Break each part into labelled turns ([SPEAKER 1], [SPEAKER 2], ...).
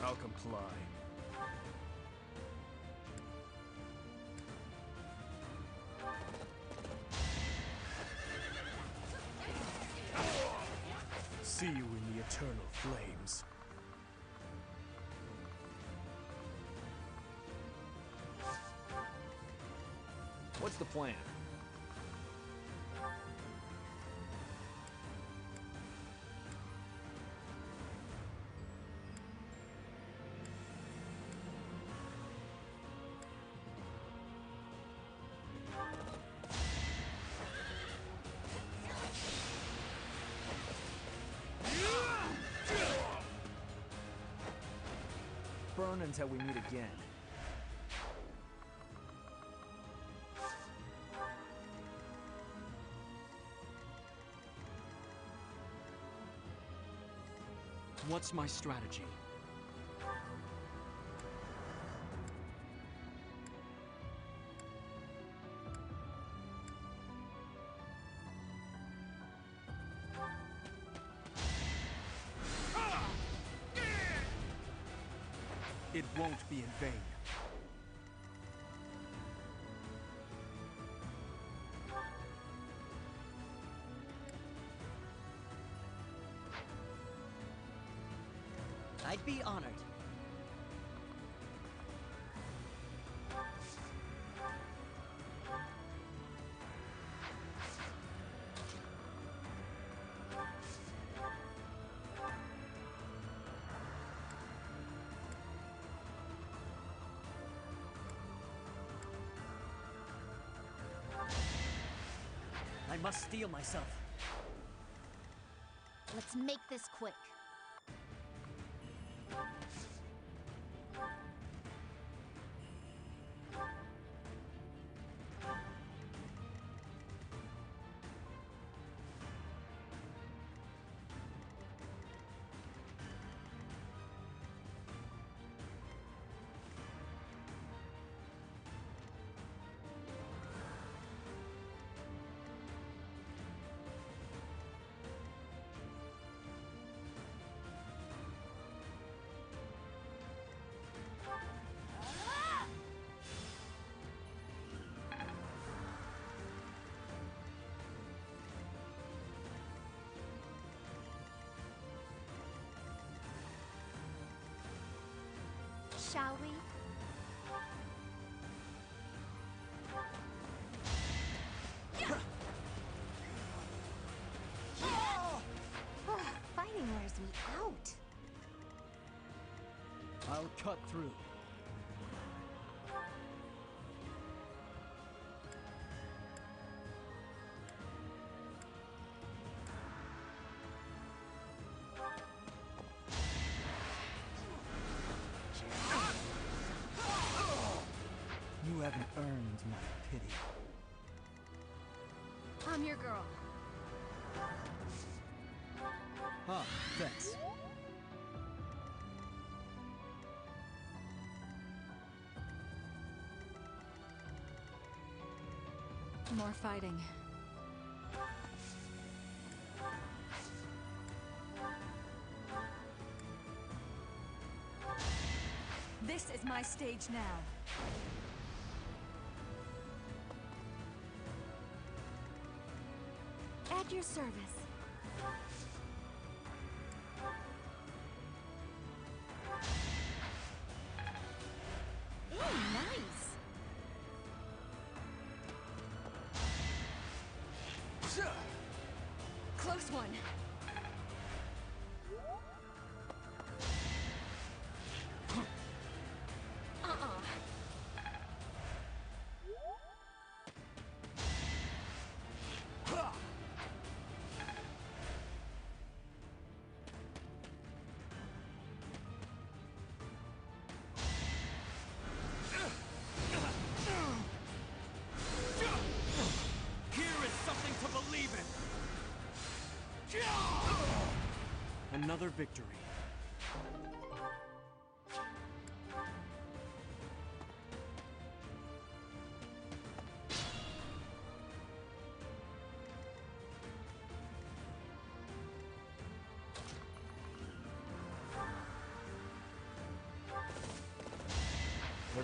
[SPEAKER 1] I'll comply. See you in the eternal flames. What's the plan? Burn until we meet again. What's my strategy? It won't be in vain.
[SPEAKER 2] I'd be honored. I must steel myself.
[SPEAKER 3] Let's make this quick. Shall we? Fighting wears me out.
[SPEAKER 1] I'll cut through. You haven't earned my pity.
[SPEAKER 3] I'm your girl.
[SPEAKER 1] Huh, thanks.
[SPEAKER 3] More fighting. This is my stage now. At your service. Ooh, nice! Close one.
[SPEAKER 1] Another victory.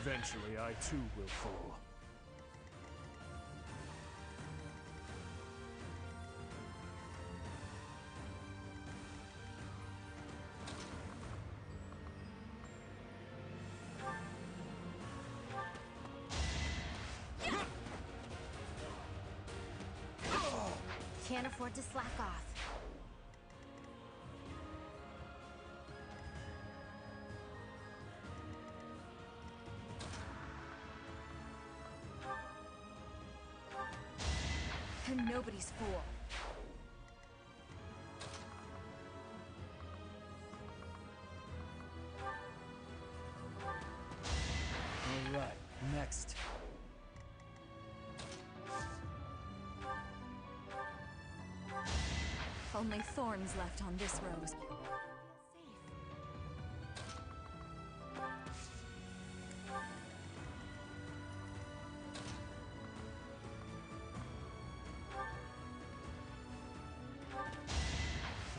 [SPEAKER 4] Eventually, I too will fall.
[SPEAKER 3] Can't afford to slack off. And nobody's fool.
[SPEAKER 2] All right, next.
[SPEAKER 3] Only thorns left on this rose. Safe.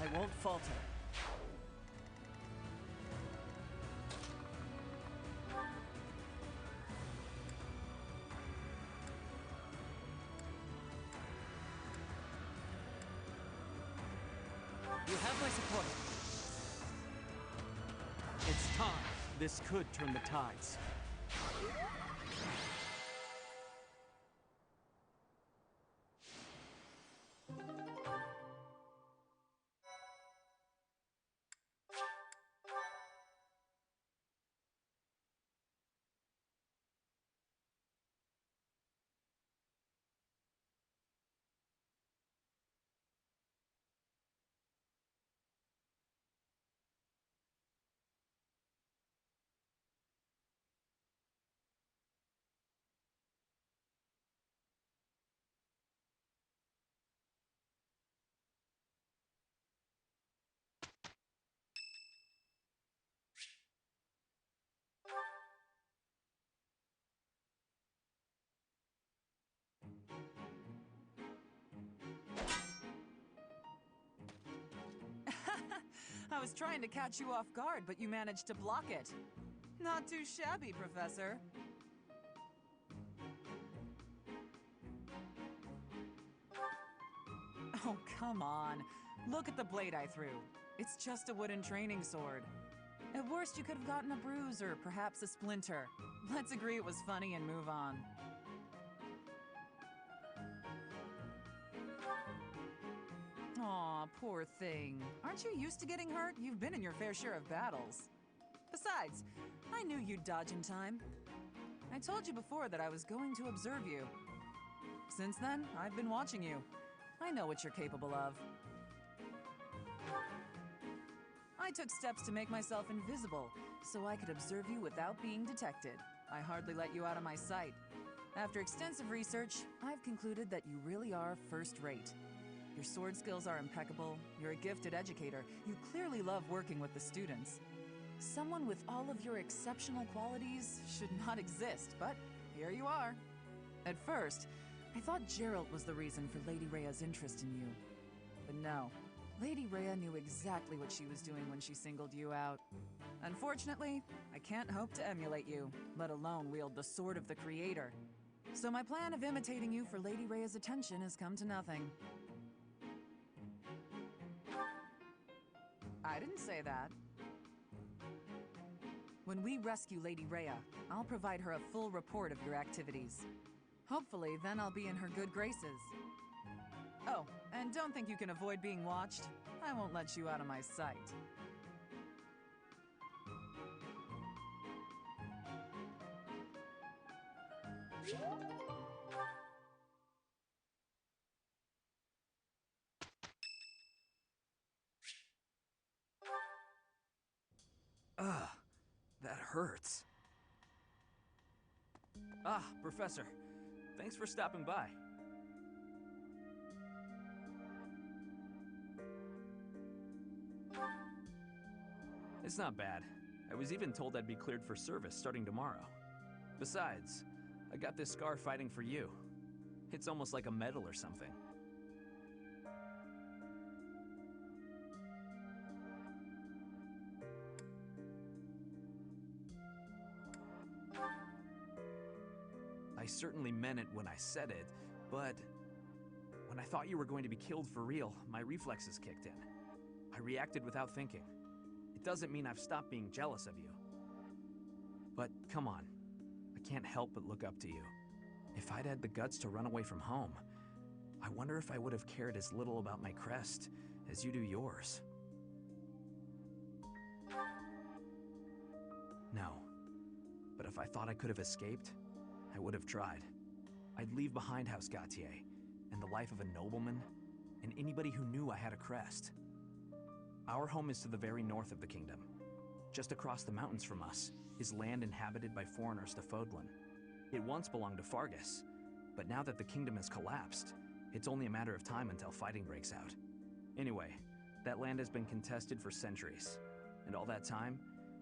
[SPEAKER 2] I won't falter. You have my support.
[SPEAKER 4] It's time. This could turn the tides.
[SPEAKER 5] I was trying to catch you off guard, but you managed to block it. Not too shabby, Professor. Oh, come on. Look at the blade I threw. It's just a wooden training sword. At worst, you could have gotten a bruise or perhaps a splinter. Let's agree it was funny and move on. Aw, poor thing. Aren't you used to getting hurt? You've been in your fair share of battles. Besides, I knew you'd dodge in time. I told you before that I was going to observe you. Since then, I've been watching you. I know what you're capable of. I took steps to make myself invisible, so I could observe you without being detected. I hardly let you out of my sight. After extensive research, I've concluded that you really are first-rate. Your sword skills are impeccable, you're a gifted educator, you clearly love working with the students. Someone with all of your exceptional qualities should not exist, but here you are. At first, I thought Gerald was the reason for Lady Rhea's interest in you. But no, Lady Rhea knew exactly what she was doing when she singled you out. Unfortunately, I can't hope to emulate you, let alone wield the sword of the Creator. So my plan of imitating you for Lady Rhea's attention has come to nothing. I didn't say that. When we rescue Lady Rhea, I'll provide her a full report of your activities. Hopefully, then I'll be in her good graces. Oh, and don't think you can avoid being watched. I won't let you out of my sight.
[SPEAKER 4] Ah, that hurts. Ah, Professor. Thanks for stopping by. It's not bad. I was even told I'd be cleared for service starting tomorrow. Besides, I got this scar fighting for you. It's almost like a medal or something. certainly meant it when I said it, but when I thought you were going to be killed for real, my reflexes kicked in. I reacted without thinking. It doesn't mean I've stopped being jealous of you. But come on, I can't help but look up to you. If I'd had the guts to run away from home, I wonder if I would have cared as little about my crest as you do yours. No, but if I thought I could have escaped, I would have tried. I'd leave behind House Gautier and the life of a nobleman and anybody who knew I had a crest. Our home is to the very north of the kingdom. Just across the mountains from us is land inhabited by foreigners to Fodlan. It once belonged to Fargus, but now that the kingdom has collapsed, it's only a matter of time until fighting breaks out. Anyway, that land has been contested for centuries, and all that time,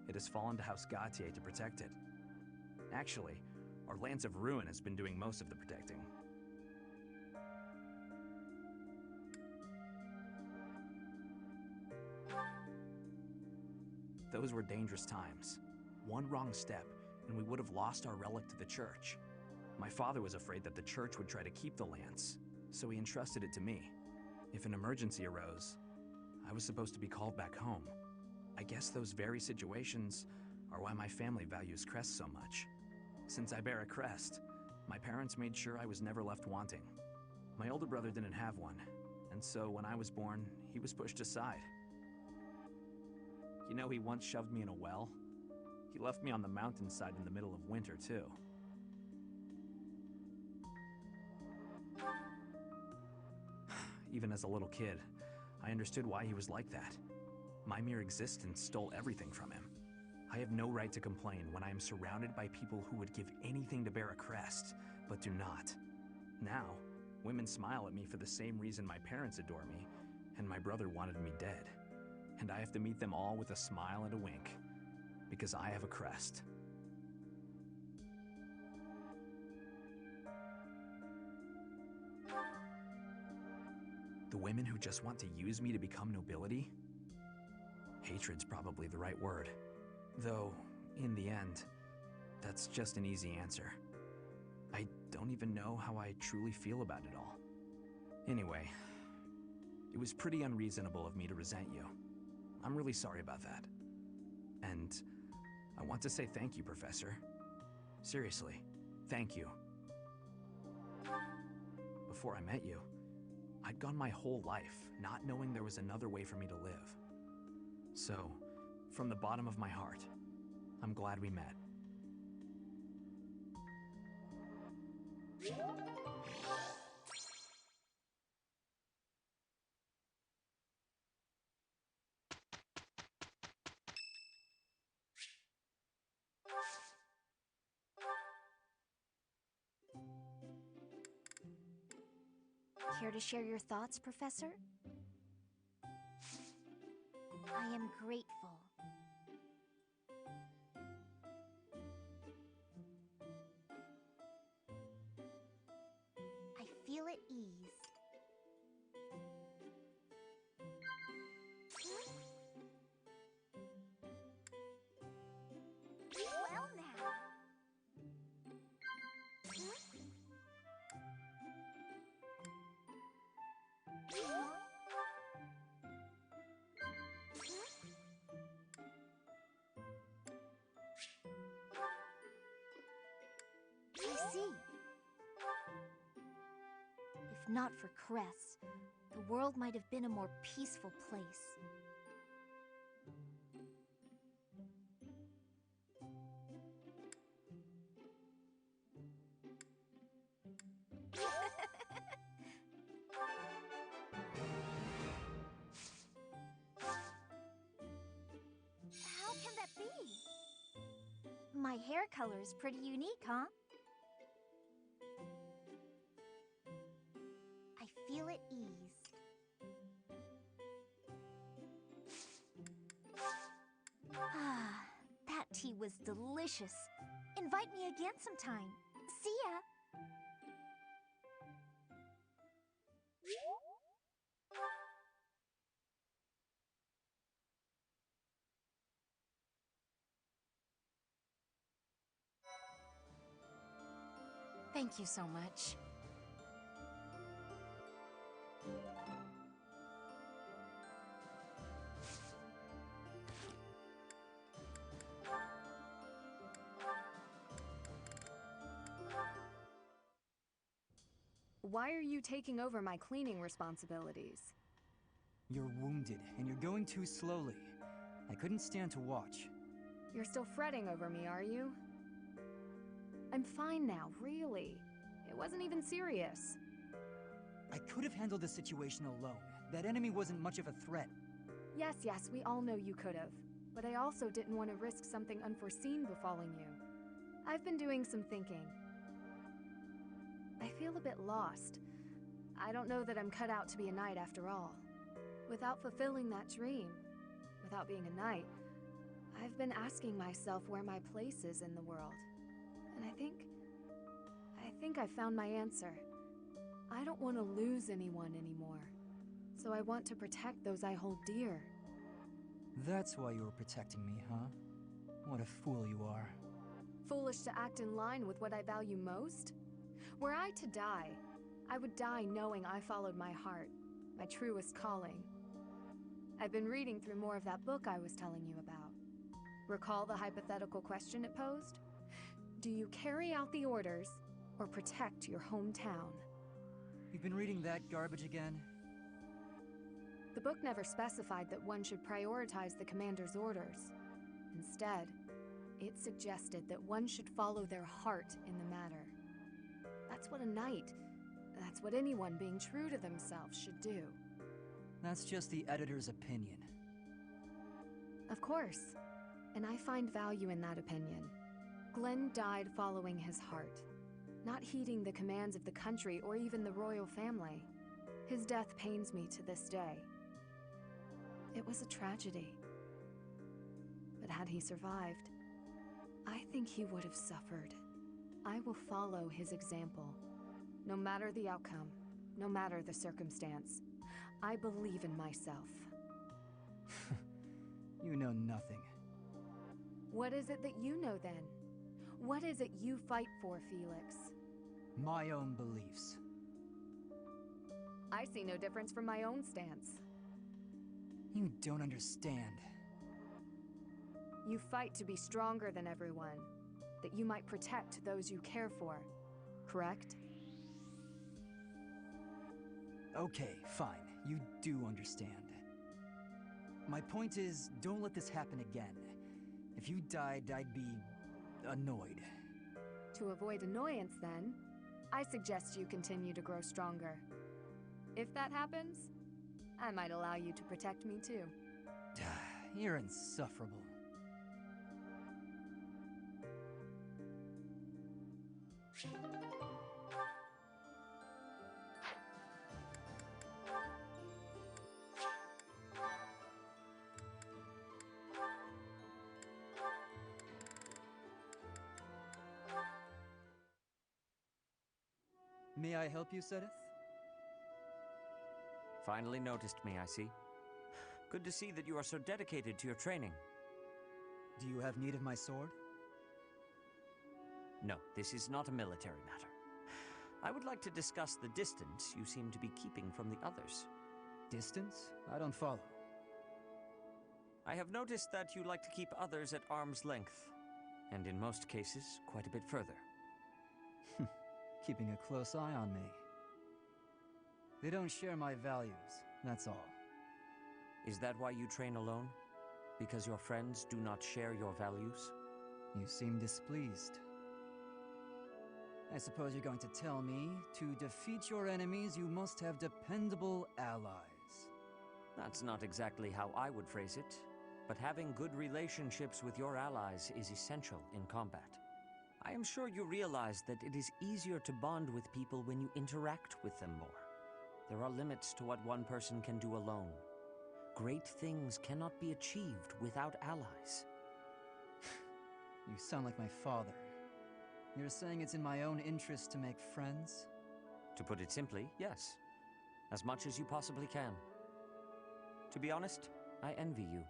[SPEAKER 4] it has fallen to House Gautier to protect it. Actually, our Lance of Ruin has been doing most of the protecting. Those were dangerous times. One wrong step, and we would have lost our relic to the church. My father was afraid that the church would try to keep the lance, so he entrusted it to me. If an emergency arose, I was supposed to be called back home. I guess those very situations are why my family values crests so much. Since I bear a crest, my parents made sure I was never left wanting. My older brother didn't have one, and so when I was born, he was pushed aside. You know, he once shoved me in a well. He left me on the mountainside in the middle of winter, too. Even as a little kid, I understood why he was like that. My mere existence stole everything from him. I have no right to complain when I am surrounded by people who would give anything to bear a crest, but do not. Now, women smile at me for the same reason my parents adore me, and my brother wanted me dead. And I have to meet them all with a smile and a wink, because I have a crest. The women who just want to use me to become nobility? Hatred's probably the right word. Though, in the end, that's just an easy answer. I don't even know how I truly feel about it all. Anyway, it was pretty unreasonable of me to resent you. I'm really sorry about that. And I want to say thank you, Professor. Seriously, thank you. Before I met you, I'd gone my whole life not knowing there was another way for me to live. So, from the bottom of my heart, I'm glad we met.
[SPEAKER 3] Care to share your thoughts, Professor? I am grateful. I feel at ease. Well now. I see. If not for crests, the world might have been a more peaceful place. How can that be? My hair color is pretty unique, huh? I feel at ease. Ah, that tea was delicious. Invite me again sometime. See ya!
[SPEAKER 6] Thank you so much.
[SPEAKER 7] Why are you taking over my cleaning responsibilities?
[SPEAKER 1] You're wounded, and you're going too slowly. I couldn't stand to watch.
[SPEAKER 7] You're still fretting over me, are you? I'm fine now, really. It wasn't even serious.
[SPEAKER 1] I could have handled the situation alone. That enemy wasn't much of a threat.
[SPEAKER 7] Yes, we all know you could have. But I also didn't want to risk something unforeseen befalling you. I've been doing some thinking. I feel a bit lost. I don't know that I'm cut out to be a knight after all. Without fulfilling that dream, without being a knight, I've been asking myself where my place is in the world. And I think I found my answer. I don't want to lose anyone anymore. So I want to protect those I hold dear.
[SPEAKER 1] That's why you were protecting me, huh? What a fool you are.
[SPEAKER 7] Foolish to act in line with what I value most? Were I to die, I would die knowing I followed my heart, my truest calling. I've been reading through more of that book I was telling you about. Recall the hypothetical question it posed? Do you carry out the orders or protect your hometown?
[SPEAKER 1] You've been reading that garbage again?
[SPEAKER 7] The book never specified that one should prioritize the commander's orders. Instead, it suggested that one should follow their heart in the matter. That's what a knight, that's what anyone being true to themselves should do.
[SPEAKER 1] That's just the editor's opinion.
[SPEAKER 7] Of course, and I find value in that opinion. Glenn died following his heart, not heeding the commands of the country or even the royal family. His death pains me to this day. It was a tragedy. But had he survived, I think he would have suffered. I will follow his example. No matter the outcome, no matter the circumstance, I believe in myself.
[SPEAKER 1] You know nothing.
[SPEAKER 7] What is it that you know then? What is it you fight for, Felix?
[SPEAKER 1] My own beliefs.
[SPEAKER 7] I see no difference from my own stance.
[SPEAKER 1] You don't understand.
[SPEAKER 7] You fight to be stronger than everyone, that you might protect those you care for, correct?
[SPEAKER 1] Okay, fine. You do understand. My point is, don't let this happen again. If you died, I'd be annoyed.
[SPEAKER 7] To avoid annoyance, then, I suggest you continue to grow stronger. If that happens, I might allow you to protect me too.
[SPEAKER 1] You're insufferable. May I help you, Sedith?
[SPEAKER 8] Finally noticed me, I see. Good to see that you are so dedicated to your training.
[SPEAKER 1] Do you have need of my sword?
[SPEAKER 8] No, this is not a military matter. I would like to discuss the distance you seem to be keeping from the others.
[SPEAKER 1] Distance? I don't follow.
[SPEAKER 8] I have noticed that you like to keep others at arm's length, and in most cases, quite a bit further.
[SPEAKER 1] Keeping a close eye on me. They don't share my values, that's all.
[SPEAKER 8] Is that why you train alone? Because your friends do not share your values?
[SPEAKER 1] You seem displeased. I suppose you're going to tell me, to defeat your enemies, you must have dependable allies.
[SPEAKER 8] That's not exactly how I would phrase it, but having good relationships with your allies is essential in combat. I am sure you realize that it is easier to bond with people when you interact with them more. There are limits to what one person can do alone. Great things cannot be achieved without allies.
[SPEAKER 1] You sound like my father. You're saying it's in my own interest to make friends?
[SPEAKER 8] To put it simply, yes. As much as you possibly can. To be honest, I envy you,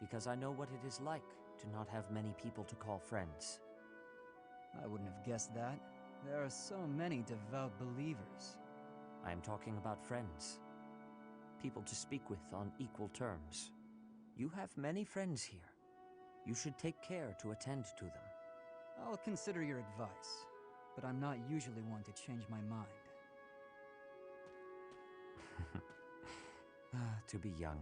[SPEAKER 8] because I know what it is like to not have many people to call friends.
[SPEAKER 1] I wouldn't have guessed that. There are so many devout believers.
[SPEAKER 8] I am talking about friends. People to speak with on equal terms. You have many friends here. You should take care to attend to them.
[SPEAKER 1] I'll consider your advice, but I'm not usually one to change my mind.
[SPEAKER 8] To be young.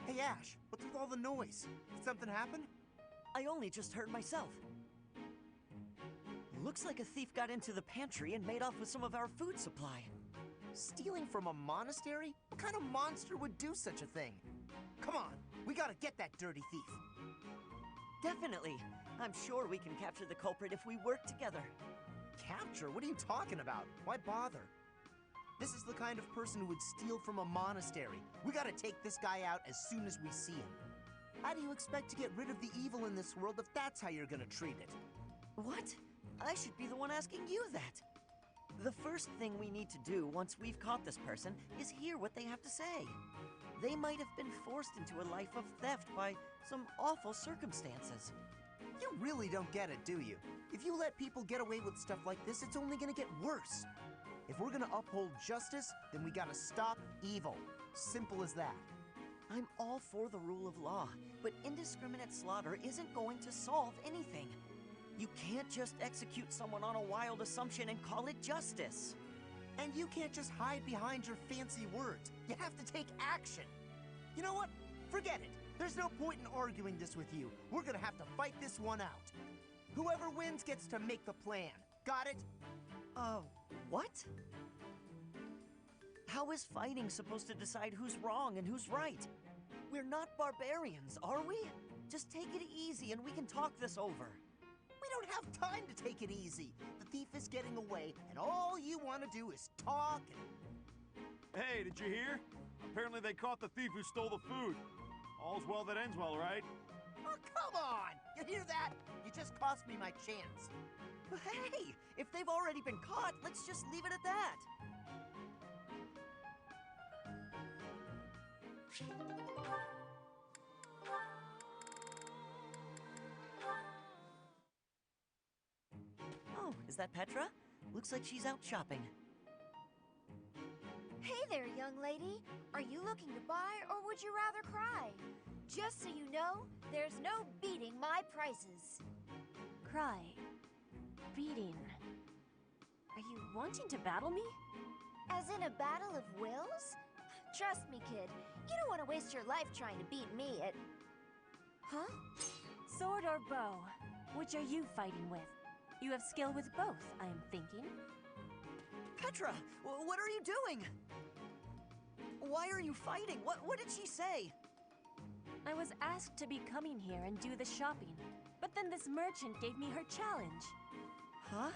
[SPEAKER 6] Hey Ash, what's with all the noise? Did something happen?
[SPEAKER 2] I only just heard myself. Looks like a thief got into the pantry and made off with some of our food supply.
[SPEAKER 6] Stealing from a monastery? What kind of monster would do such a thing? Come on, we gotta get that dirty thief.
[SPEAKER 2] Definitely. I'm sure we can capture the culprit if we work together.
[SPEAKER 6] Capture? What are you talking about? Why bother? This is the kind of person who would steal from a monastery. We gotta take this guy out as soon as we see him. How do you expect to get rid of the evil in this world if that's how you're gonna treat it?
[SPEAKER 2] What? I should be the one asking you that. The first thing we need to do once we've caught this person is hear what they have to say. They might have been forced into a life of theft by some awful circumstances.
[SPEAKER 6] You really don't get it, do you? If you let people get away with stuff like this, it's only gonna get worse. If we're gonna uphold justice, then we gotta stop evil. Simple as that.
[SPEAKER 2] I'm all for the rule of law, but indiscriminate slaughter isn't going to solve anything. You can't just execute someone on a wild assumption and call it justice.
[SPEAKER 6] And you can't just hide behind your fancy words. You have to take action. You know what? Forget it. There's no point in arguing this with you. We're gonna have to fight this one out. Whoever wins gets to make the plan. Got it?
[SPEAKER 2] What? How is fighting supposed to decide who's wrong and who's right? We're not barbarians, are we? Just take it easy and we can talk this over.
[SPEAKER 6] We don't have time to take it easy. The thief is getting away, and all you want to do is talk and...
[SPEAKER 9] Hey, did you hear? Apparently they caught the thief who stole the food. All's well that ends well, right?
[SPEAKER 6] Oh, come on! You hear that? You just cost me my chance.
[SPEAKER 2] But hey, if they've already been caught, let's just leave it at that. Oh, is that Petra? Looks like she's out shopping.
[SPEAKER 3] Hey there, young lady. Are you looking to buy, or would you rather cry? Just so you know, there's no beating my prices.
[SPEAKER 10] Cry. Beating. Are you wanting to battle me?
[SPEAKER 3] As in a battle of wills? Trust me, kid. You don't want to waste your life trying to beat me at... Huh?
[SPEAKER 10] Sword or bow? Which are you fighting with? You have skill with both, I am thinking.
[SPEAKER 2] Petra, what are you doing? Why are you fighting? What did she say?
[SPEAKER 10] I was asked to be coming here and do the shopping, but then this merchant gave me her challenge.
[SPEAKER 2] Huh?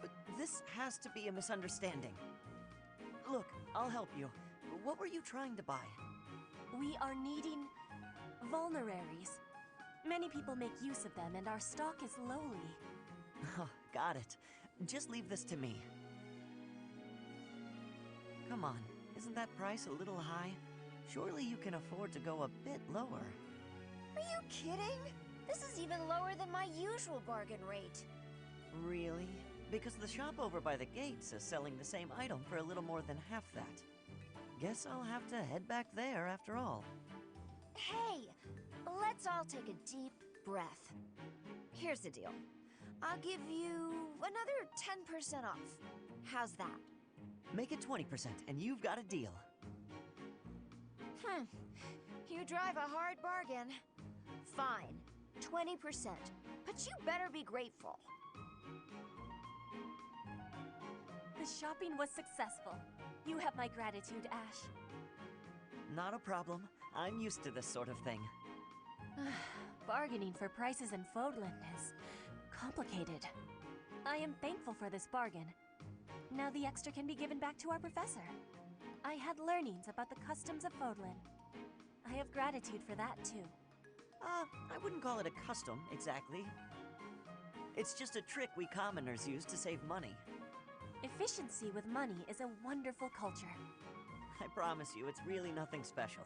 [SPEAKER 2] But this has to be a misunderstanding. Look, I'll help you. What were you trying to buy?
[SPEAKER 10] We are needing vulneraries. Many people make use of them, and our stock is lowly.
[SPEAKER 2] Oh, got it. Just leave this to me. Come on, isn't that price a little high? Surely you can afford to go a bit lower.
[SPEAKER 3] Are you kidding? This is even lower than my usual bargain rate.
[SPEAKER 2] Really? Because the shop over by the gates is selling the same item for a little more than half that. Guess I'll have to head back there after all.
[SPEAKER 3] Hey, let's all take a deep breath. Here's the deal. I'll give you another 10% off. How's that?
[SPEAKER 2] Make it 20% and you've got a deal.
[SPEAKER 3] You drive a hard bargain. Fine, 20%. But you better be grateful.
[SPEAKER 10] The shopping was successful. You have my gratitude, Ash.
[SPEAKER 2] Not a problem. I'm used to this sort of thing.
[SPEAKER 10] Bargaining for prices in Fodlan is complicated. I am thankful for this bargain. Now the extra can be given back to our professor. I had learnings about the customs of Fodlan. I have gratitude for that, too.
[SPEAKER 2] I wouldn't call it a custom, exactly. It's just a trick we commoners use to save money.
[SPEAKER 10] Efficiency with money is a wonderful culture.
[SPEAKER 2] I promise you, it's really nothing special.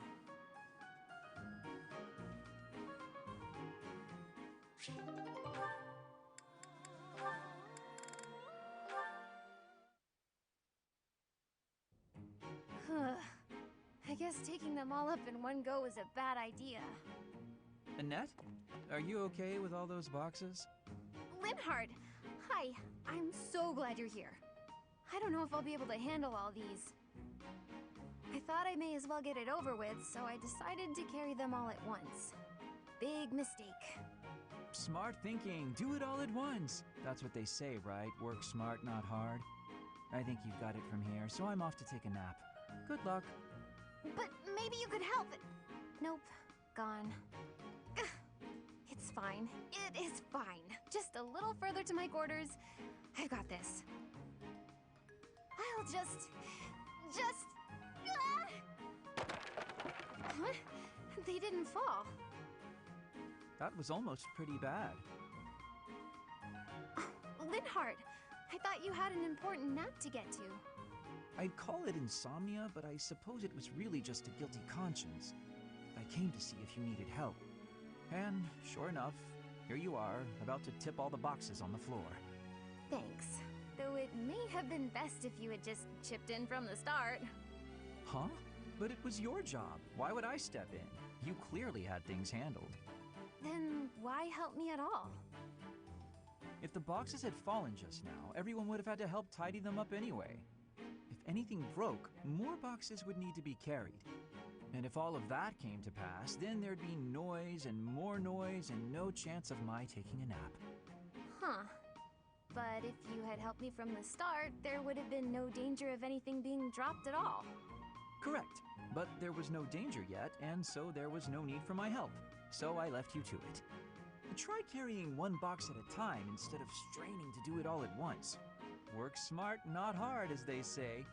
[SPEAKER 3] I guess taking them all up in one go is a bad idea.
[SPEAKER 4] Annette? Are you okay with all those boxes?
[SPEAKER 3] Linhard! Hi, I'm so glad you're here. I don't know if I'll be able to handle all these. I thought I may as well get it over with, so I decided to carry them all at once. Big mistake.
[SPEAKER 4] Smart thinking. Do it all at once. That's what they say, right? Work smart, not hard. I think you've got it from here, so I'm off to take a nap. Good luck.
[SPEAKER 3] But maybe you could help it. Nope, gone. Ugh. It's fine. It is fine. Just a little further to my quarters. I've got this. I'll just... Huh? They didn't fall.
[SPEAKER 4] That was almost pretty bad.
[SPEAKER 3] Linhard, I thought you had an important nap to get to.
[SPEAKER 4] I'd call it insomnia, but I suppose it was really just a guilty conscience. I came to see if you needed help. And, sure enough, here you are, about to tip all the boxes on the floor.
[SPEAKER 3] Thanks. Though it may have been best if you had just chipped in from the start.
[SPEAKER 4] Huh? But it was your job. Why would I step in? You clearly had things handled.
[SPEAKER 3] Then why help me at all?
[SPEAKER 4] If the boxes had fallen just now, everyone would have had to help tidy them up anyway. If anything broke, more boxes would need to be carried. And if all of that came to pass, then there'd be noise and no chance of my taking a nap.
[SPEAKER 3] Huh. But if you had helped me from the start, there would have been no danger of anything being dropped at all.
[SPEAKER 4] Correct. But there was no danger yet, and so there was no need for my help. So I left you to it. Try carrying one box at a time instead of straining to do it all at once. Work smart, not hard, as they say.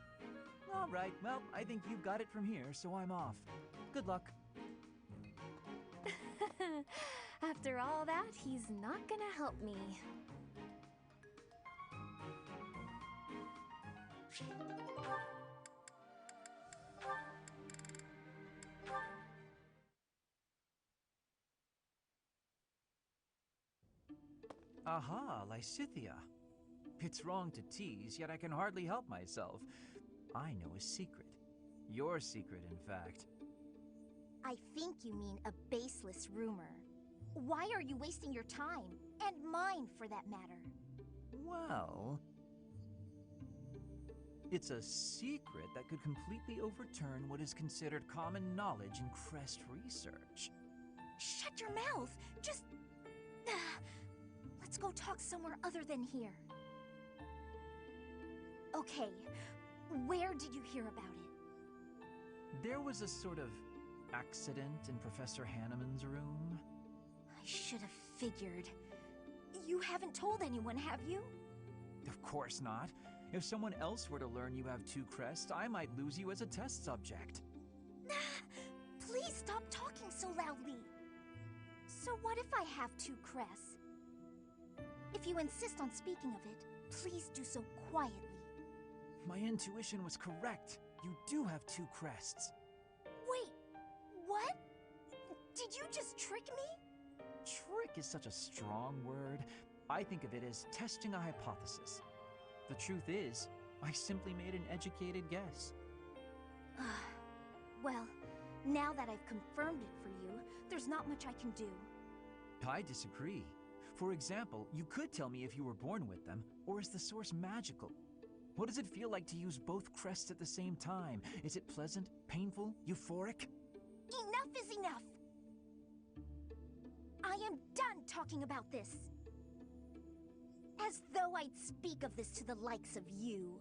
[SPEAKER 4] All right, well, I think you've got it from here, so I'm off. Good luck.
[SPEAKER 3] After all that, he's not gonna help me.
[SPEAKER 4] Aha, Lysithea. It's wrong to tease, yet I can hardly help myself. I know a secret. Your secret, in fact.
[SPEAKER 11] I think you mean a baseless rumor. Why are you wasting your time? And mine, for that matter.
[SPEAKER 4] Well... it's a secret that could completely overturn what is considered common knowledge in Crest research.
[SPEAKER 11] Shut your mouth! Just... Let's go talk somewhere other than here. Okay, where did you hear about it?
[SPEAKER 4] There was a sort of accident in Professor Hanneman's room.
[SPEAKER 11] I should have figured. You haven't told anyone, have you?
[SPEAKER 4] Of course not. If someone else were to learn you have 2 crests, I might lose you as a test subject.
[SPEAKER 11] Please stop talking so loudly. So what if I have 2 crests? If you insist on speaking of it, please do so quietly.
[SPEAKER 4] My intuition was correct. You do have 2 crests.
[SPEAKER 11] Wait, what? Did you just trick me?
[SPEAKER 4] Trick is such a strong word. I think of it as testing a hypothesis. The truth is, I simply made an educated guess.
[SPEAKER 11] Well, now that I've confirmed it for you, there's not much I can do.
[SPEAKER 4] I disagree. For example, you could tell me if you were born with them, or is the source magical? What does it feel like to use both crests at the same time? Is it pleasant, painful, euphoric?
[SPEAKER 11] Enough is enough! I am done talking about this. As though I'd speak of this to the likes of you.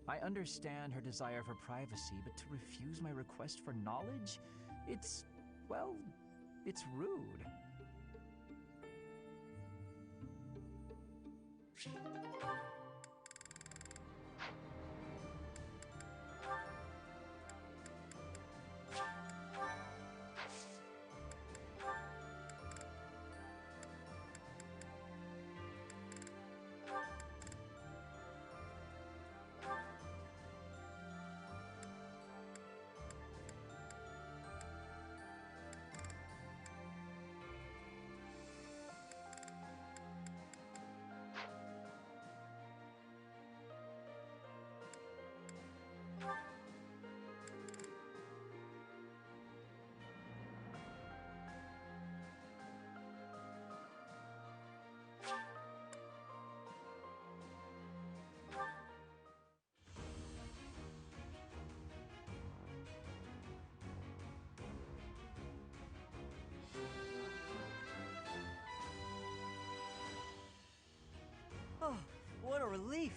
[SPEAKER 4] I understand her desire for privacy, but to refuse my request for knowledge? It's, well, it's rude.
[SPEAKER 1] relief.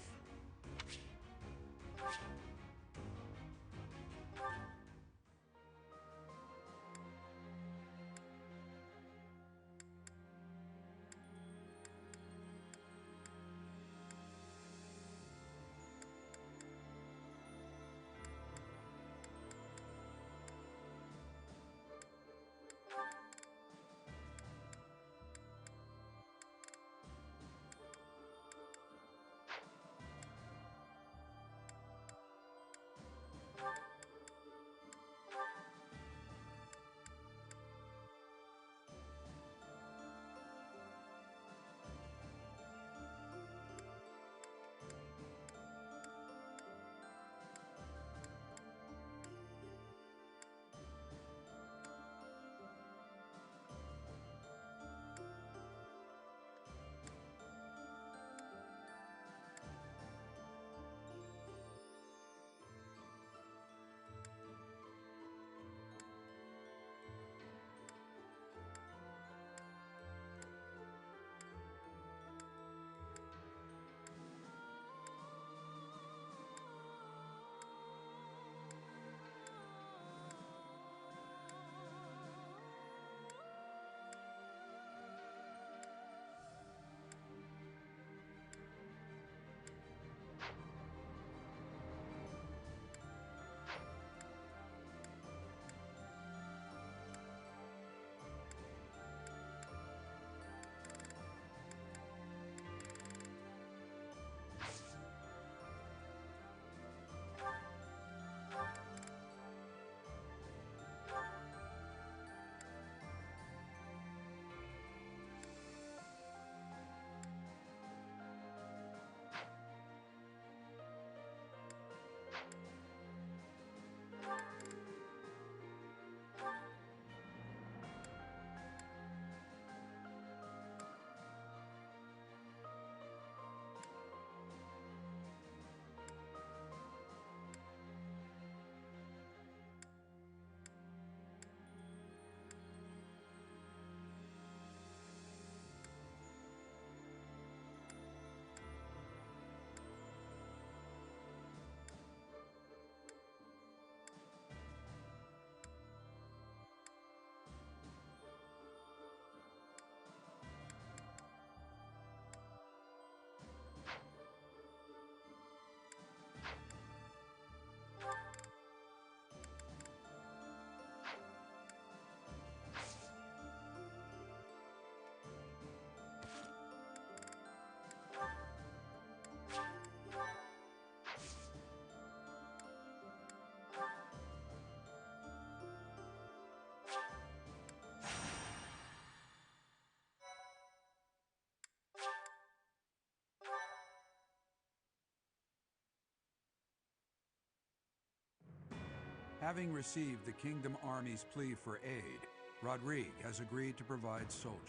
[SPEAKER 12] Having received the Kingdom Army's plea for aid, Rodrigue has agreed to provide soldiers.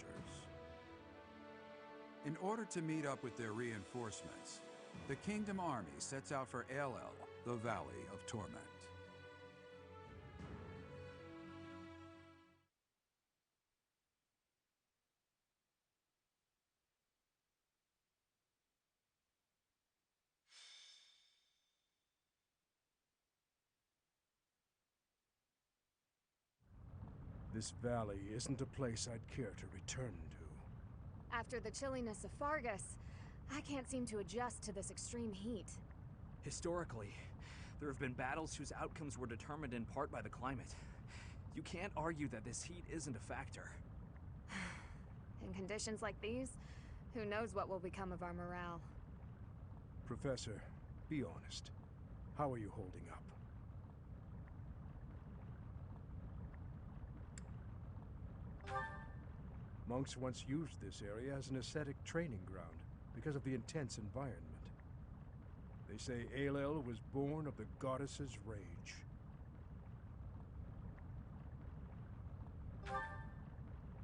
[SPEAKER 12] In order to meet up with their reinforcements, the Kingdom Army sets out for Aelel, the Valley of Torment.
[SPEAKER 13] This valley isn't a place I'd care to return to.
[SPEAKER 7] After the chilliness of Fargus, I can't seem to adjust to this extreme heat.
[SPEAKER 4] Historically, there have been battles whose outcomes were determined in part by the climate. You can't argue that this heat isn't a factor.
[SPEAKER 7] In conditions like these, who knows what will become of our morale.
[SPEAKER 13] Professor, be honest. How are you holding up? Monks once used this area as an ascetic training ground because of the intense environment. They say Aelel was born of the goddess's rage.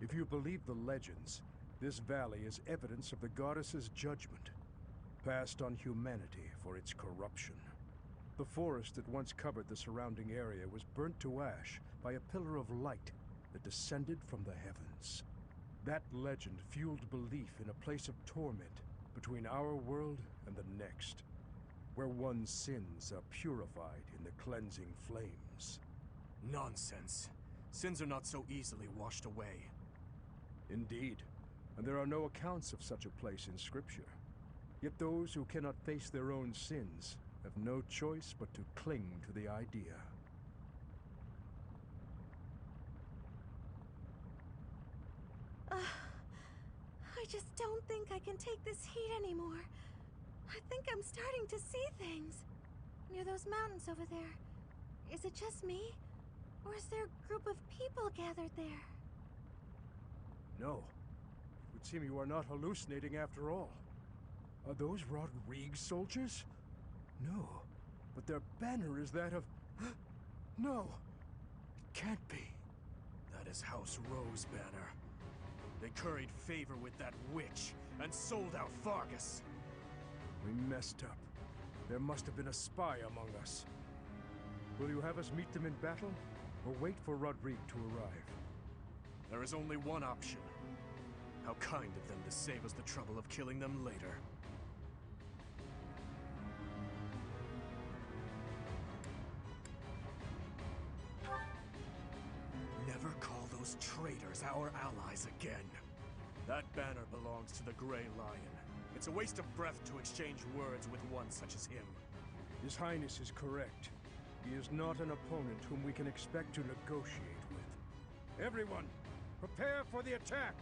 [SPEAKER 13] If you believe the legends, this valley is evidence of the goddess's judgment, passed on humanity for its corruption. The forest that once covered the surrounding area was burnt to ash by a pillar of light that descended from the heavens. That legend fueled belief in a place of torment between our world and the next, where one's sins are purified in the cleansing flames.
[SPEAKER 14] Nonsense. Sins are not so easily washed away.
[SPEAKER 13] Indeed, and there are no accounts of such a place in Scripture. Yet those who cannot face their own sins have no choice but to cling to the idea.
[SPEAKER 15] I just don't think I can take this heat anymore. I think I'm starting to see things. Near those mountains over there. Is it just me? Or is there a group of people gathered there?
[SPEAKER 13] No. It would seem you are not hallucinating after all. Are those Rodrigue's soldiers? No. But their banner is that of... No! It can't be.
[SPEAKER 14] That is House Rowe's banner. They curried favor with that witch and sold out Fargus.
[SPEAKER 13] We messed up. There must have been a spy among us. Will you have us meet them in battle, or wait for Rodrigue to arrive?
[SPEAKER 14] There is only one option. How kind of them to save us the trouble of killing them later. Never call those traitors our allies again. That banner belongs to the Grey Lion. It's a waste of breath to exchange words with one such as him.
[SPEAKER 13] His Highness is correct. He is not an opponent whom we can expect to negotiate with. Everyone, prepare for the attack!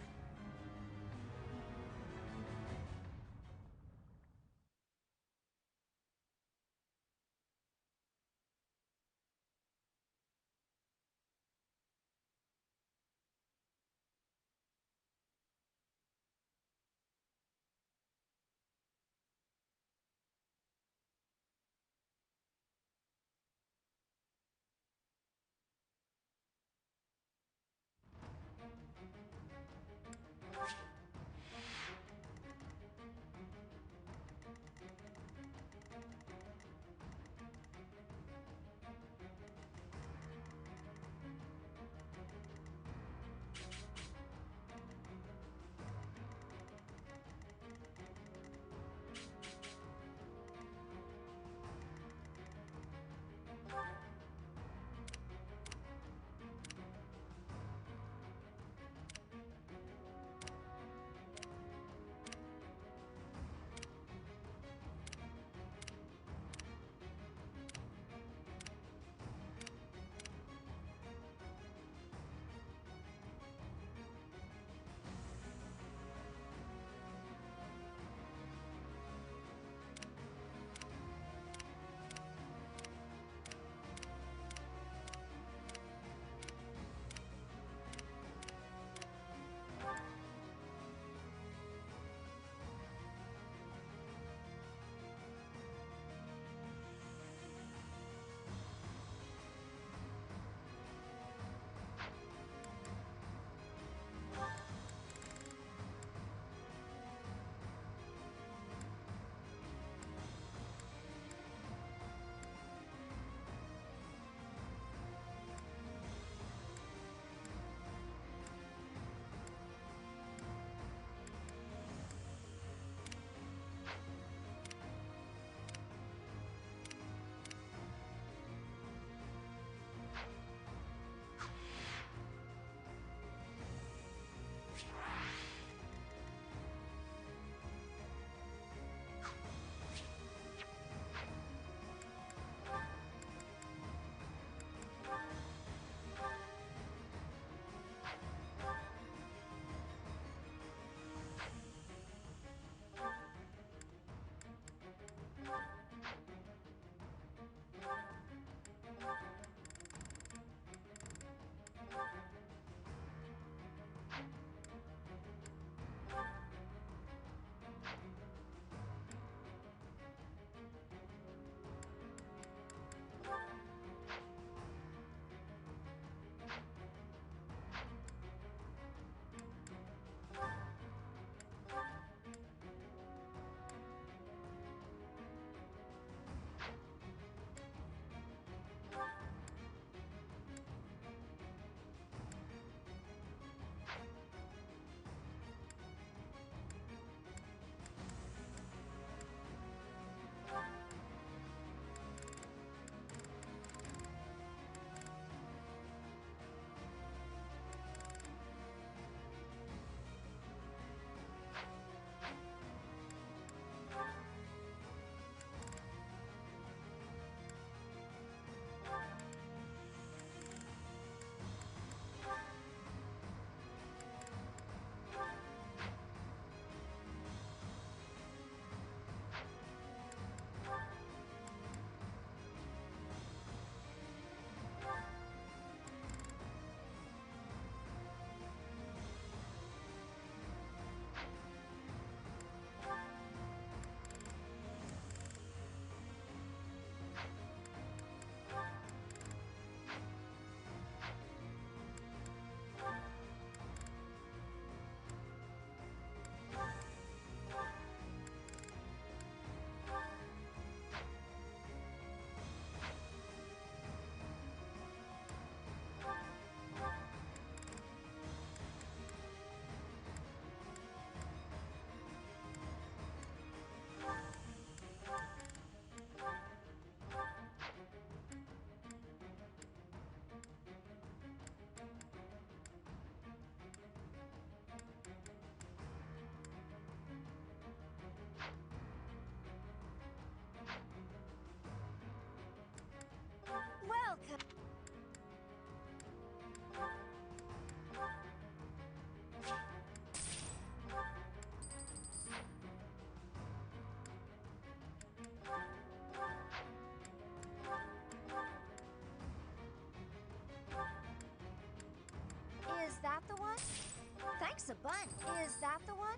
[SPEAKER 11] bunch. Is that the one?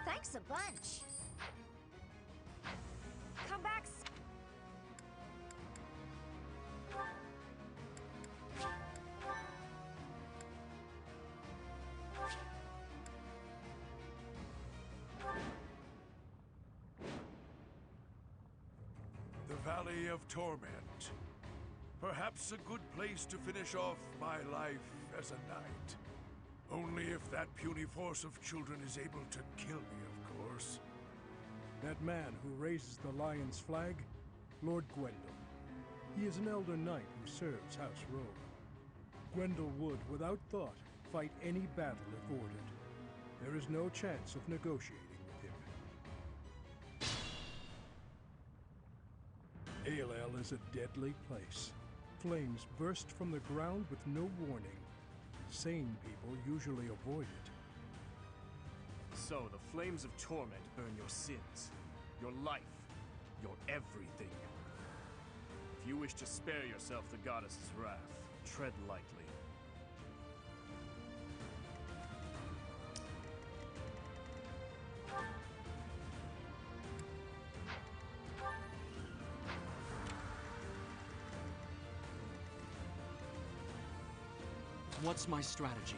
[SPEAKER 11] Thanks a bunch.
[SPEAKER 3] Come back.
[SPEAKER 16] The Valley of Torment. Perhaps a good place to finish off my life as a knight. Only if that puny force of children is able to kill me, of course.
[SPEAKER 13] That man who raises the Lion's flag? Lord Gwendol. He is an elder knight who serves House Rogue. Gwendol would, without thought, fight any battle if ordered. There is no chance of negotiating with him. Aelel is a deadly place. Flames burst from the ground with no warning. Sane people usually avoid it.
[SPEAKER 14] So the flames of torment burn your sins, your life, your everything. If you wish to spare yourself the goddess's wrath, tread lightly.
[SPEAKER 4] What's my strategy?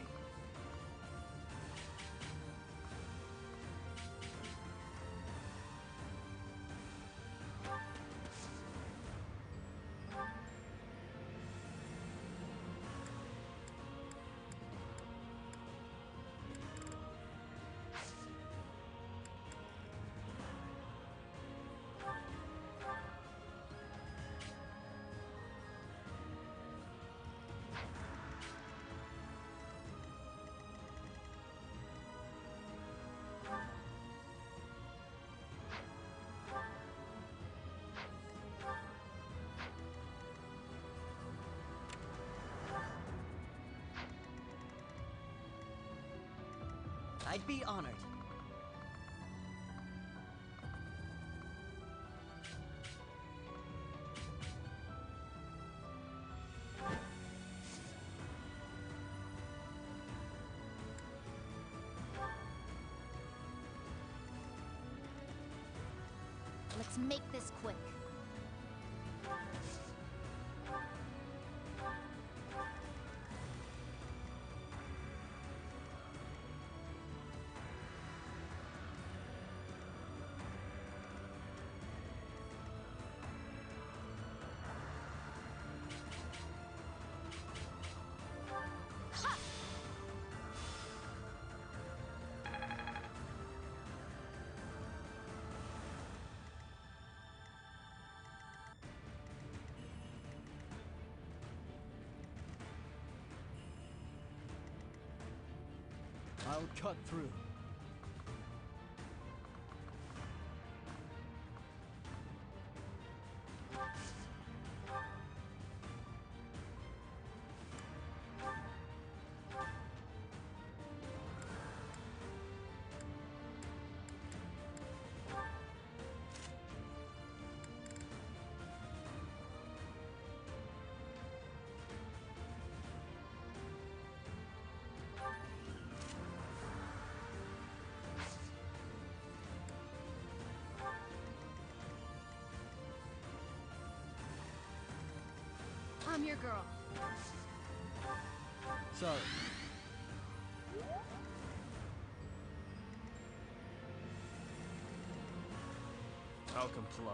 [SPEAKER 2] I'd be honored.
[SPEAKER 11] Let's make this quick.
[SPEAKER 1] I'll cut through.
[SPEAKER 3] I'm your girl.
[SPEAKER 1] Sorry.
[SPEAKER 14] I'll comply.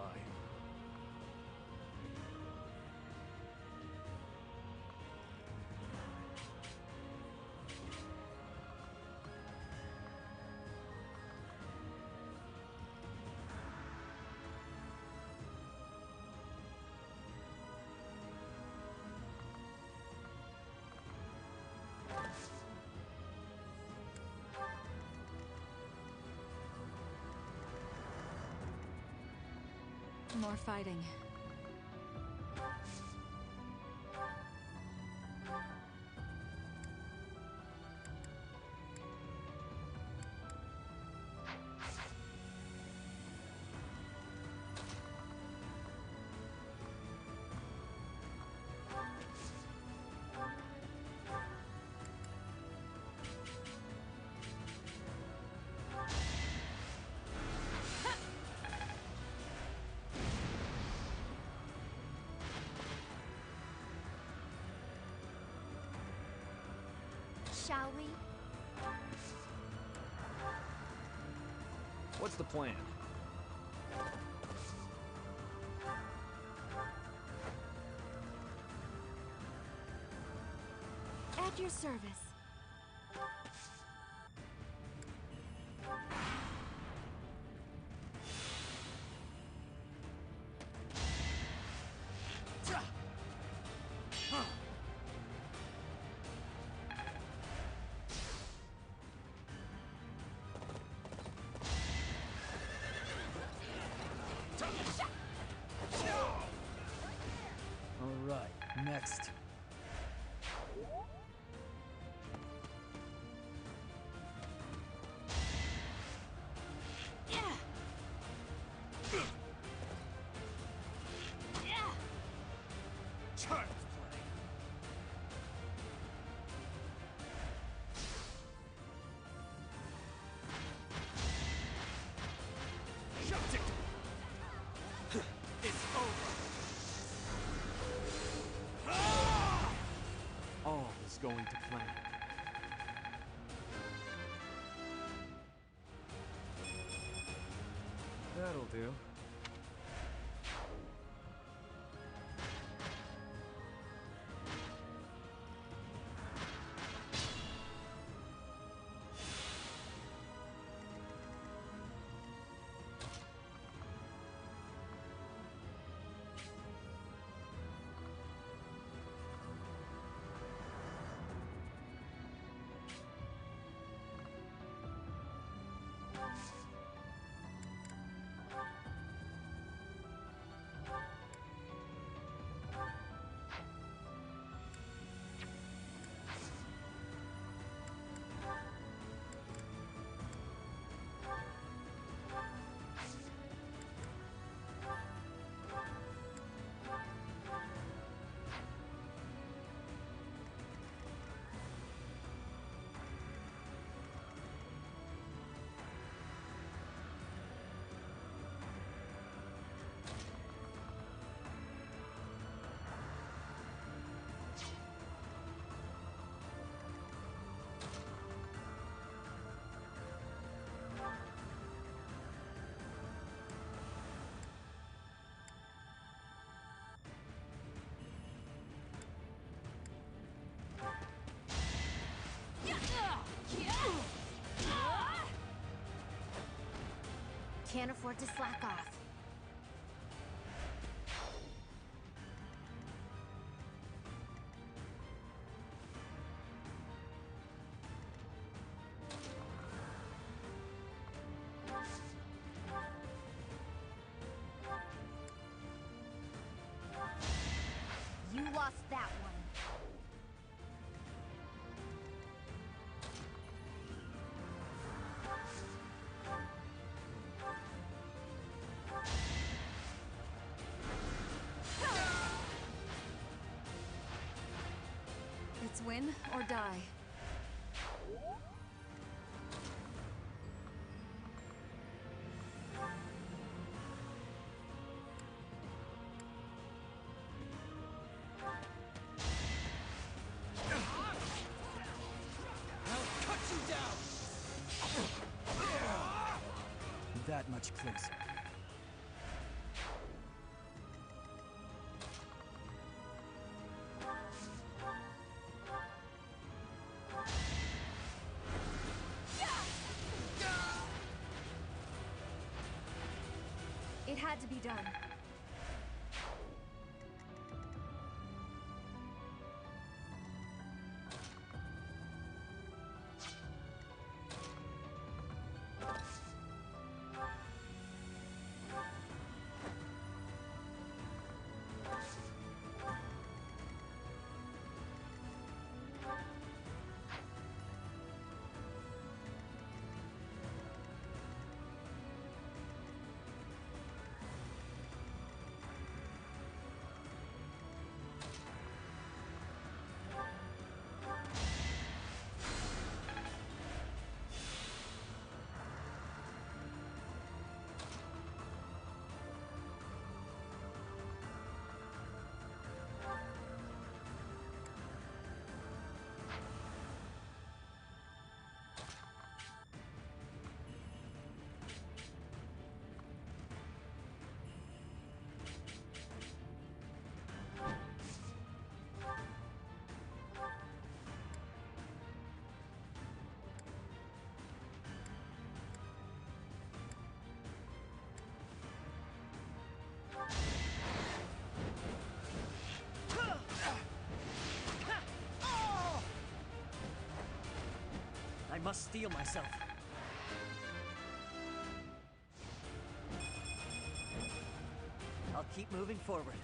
[SPEAKER 7] More fighting.
[SPEAKER 11] shall we?
[SPEAKER 14] What's the plan?
[SPEAKER 15] At your service.
[SPEAKER 1] All right, next.
[SPEAKER 14] Child's play. Shut it! It's over.
[SPEAKER 4] All is going to plan.
[SPEAKER 14] That'll do.
[SPEAKER 15] Can't afford to slack off.
[SPEAKER 11] You lost that one.
[SPEAKER 7] It's win or die.
[SPEAKER 1] That much closer.
[SPEAKER 7] It had to be done.
[SPEAKER 2] must steel myself. I'll keep moving forward.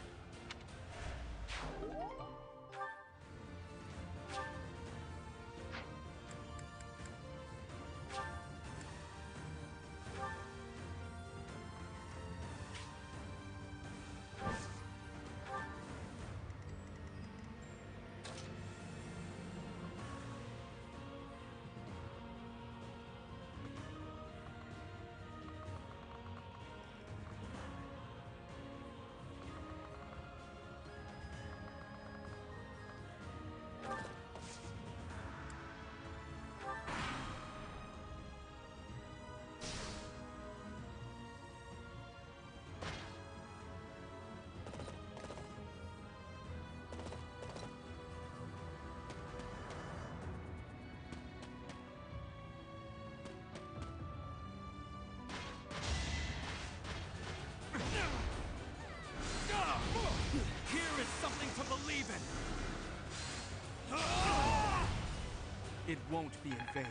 [SPEAKER 4] Here is something to believe in! It won't be in vain.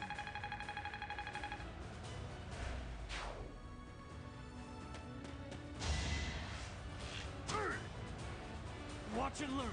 [SPEAKER 4] Watch and learn!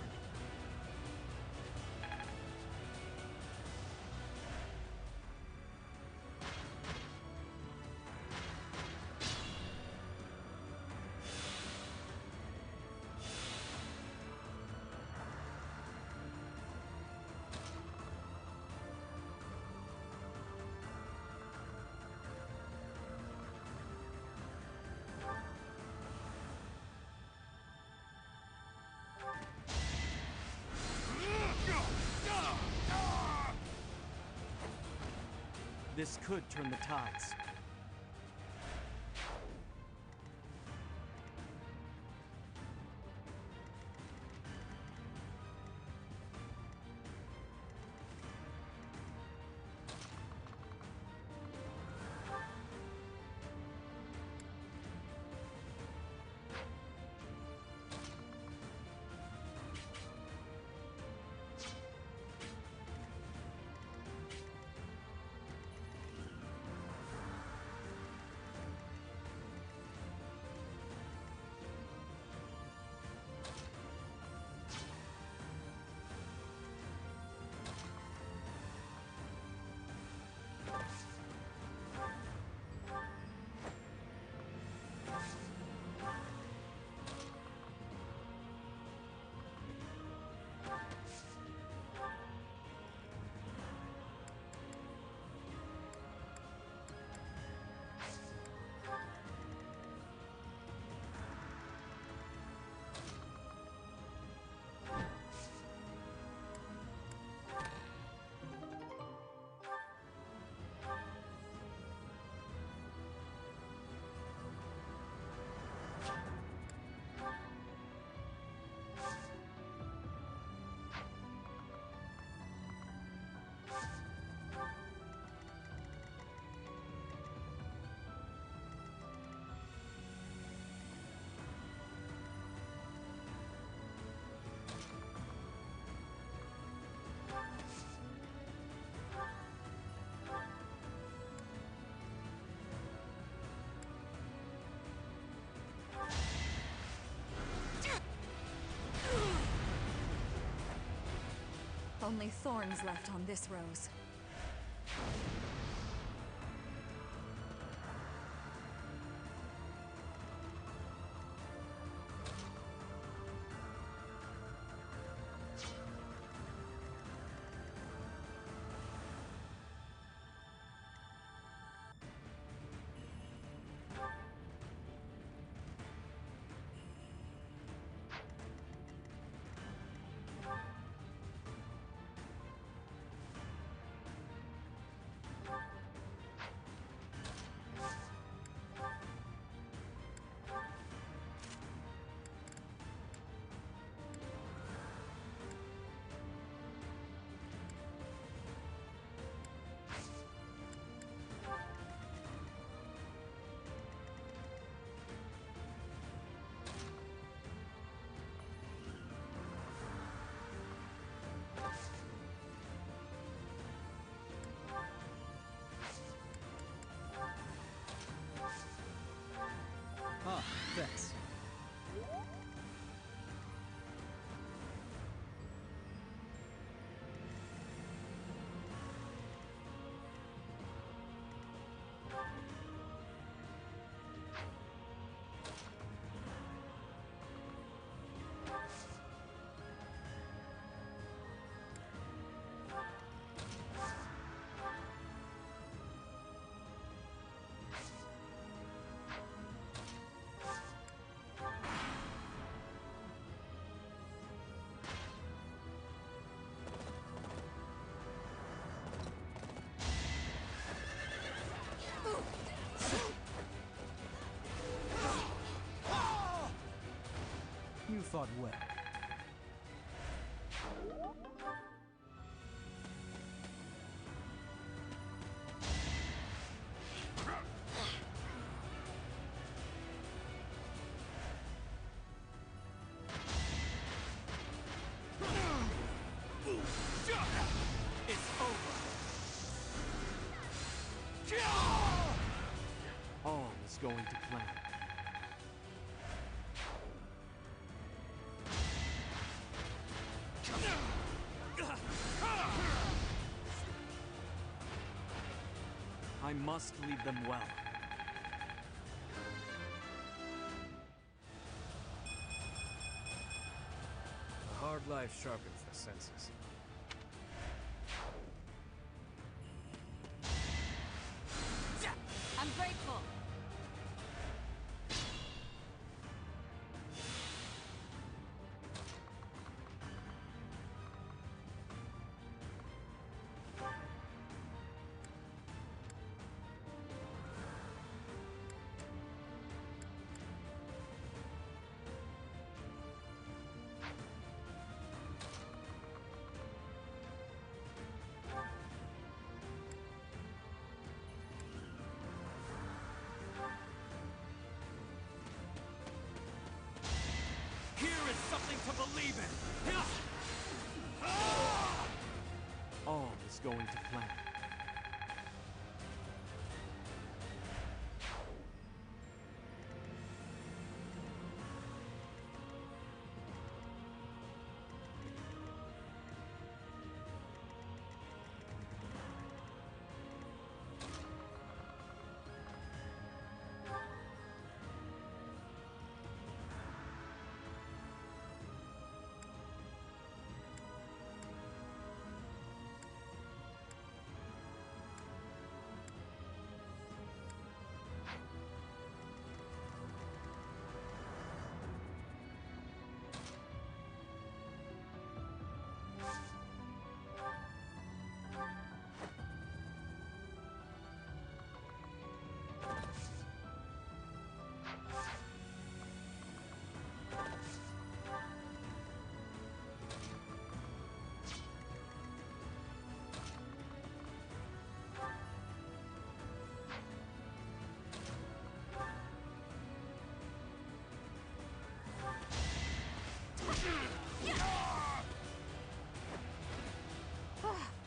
[SPEAKER 4] This could turn the tides.
[SPEAKER 15] Only thorns left on this rose.
[SPEAKER 1] fought well.
[SPEAKER 4] It's over. All is going to plan. I must lead them well.
[SPEAKER 14] A hard life sharpens the senses.
[SPEAKER 5] I'm grateful.
[SPEAKER 4] Here is something to believe in. All is going to plan.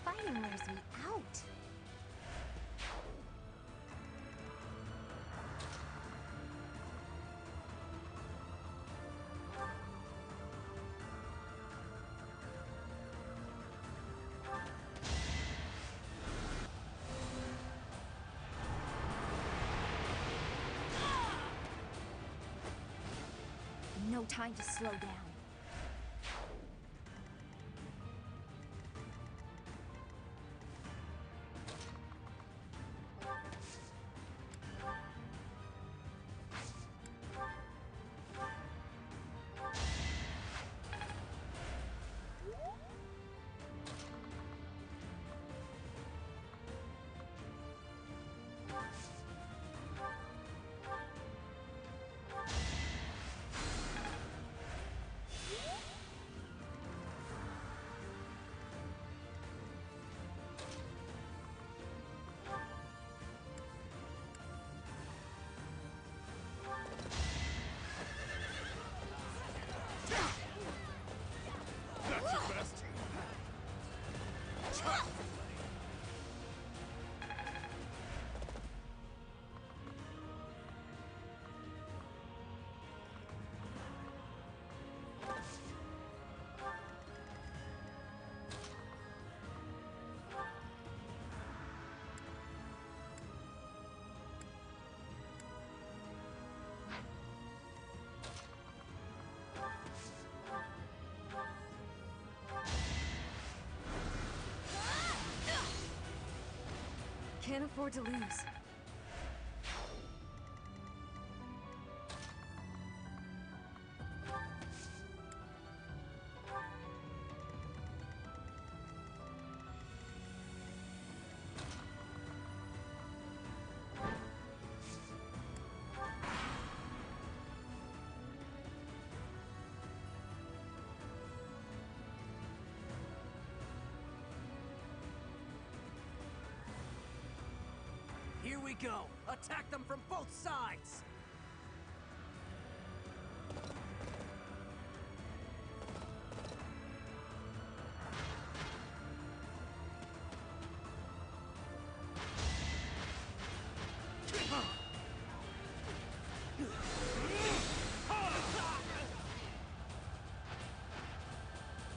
[SPEAKER 11] Fighting wears me out. No time to slow down.
[SPEAKER 14] That's your best.
[SPEAKER 3] Can't afford to lose.
[SPEAKER 4] Here we go! Attack them from both sides!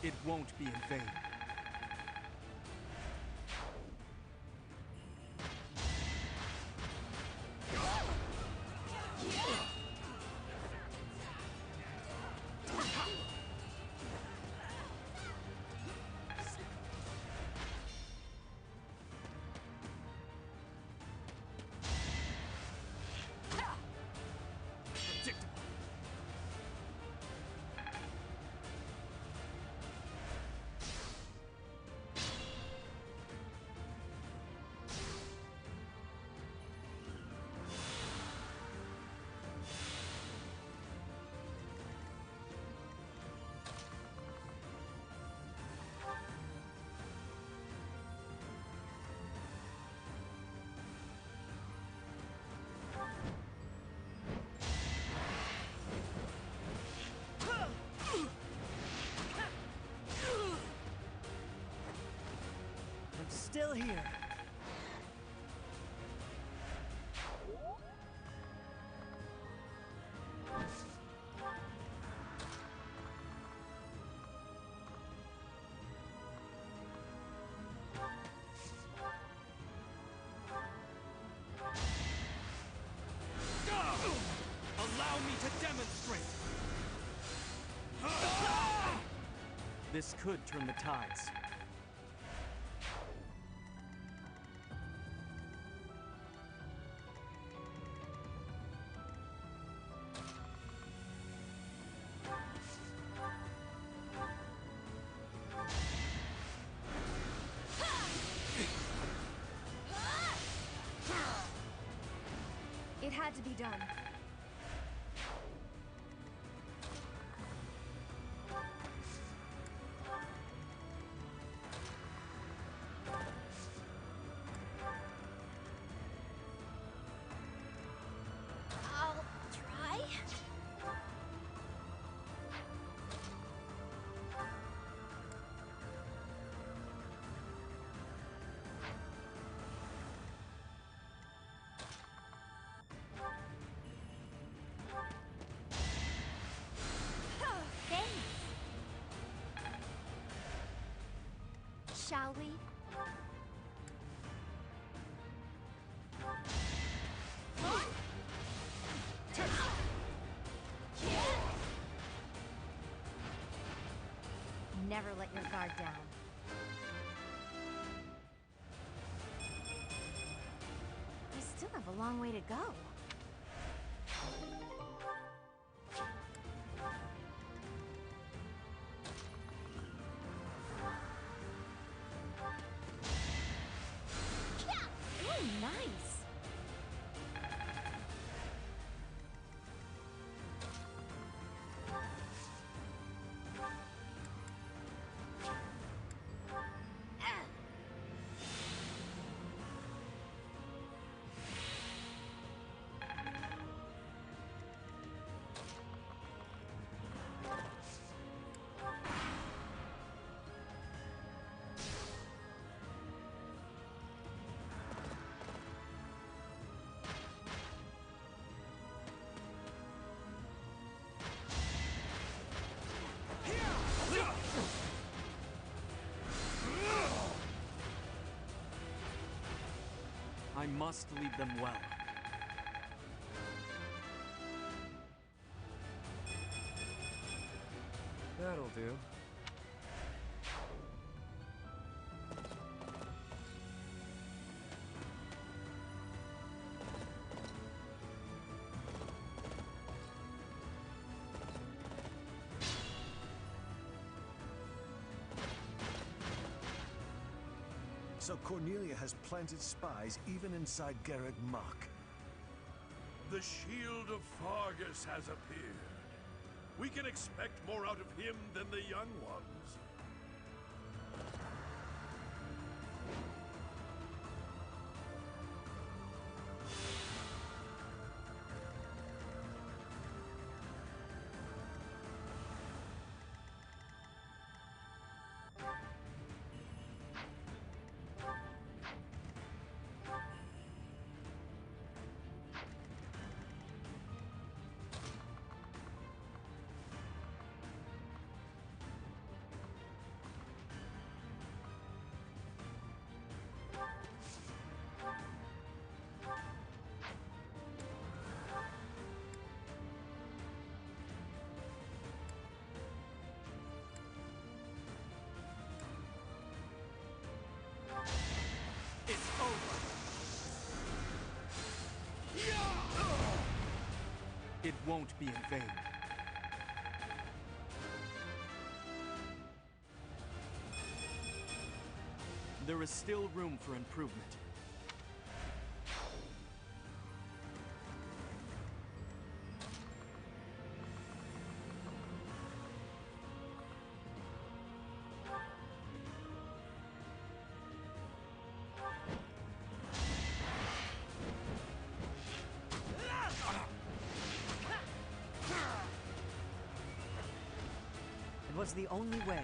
[SPEAKER 1] It won't be in vain.
[SPEAKER 2] Still here.
[SPEAKER 4] Allow me to demonstrate! This could turn the tides.
[SPEAKER 3] It had to be done.
[SPEAKER 11] I'll try. Shall we? Never let your guard down. I still have a long way to go. Nice!
[SPEAKER 4] I must lead them well.
[SPEAKER 14] That'll do.
[SPEAKER 17] So Cornelia has planted spies even inside Garreg Mach.
[SPEAKER 16] The shield of Fargus has appeared. We can expect more out of him than the young ones.
[SPEAKER 14] it won't be in vain. There is still room for improvement.
[SPEAKER 2] It was the only way.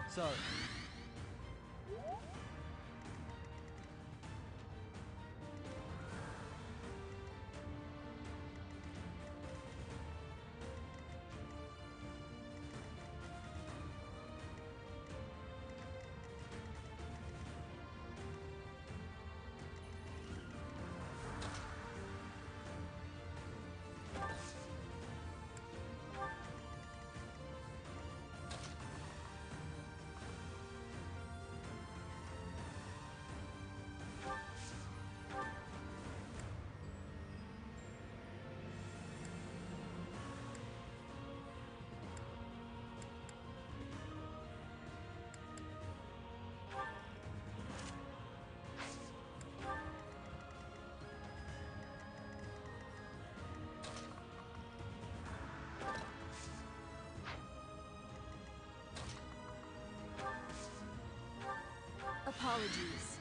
[SPEAKER 1] Sorry.
[SPEAKER 7] Apologies.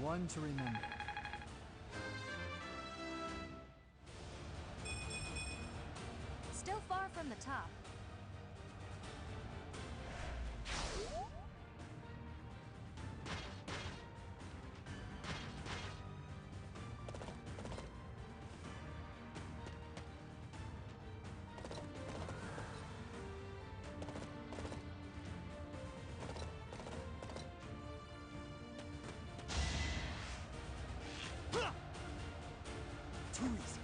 [SPEAKER 1] One to remember.
[SPEAKER 3] Still far from the top.
[SPEAKER 1] Too easy.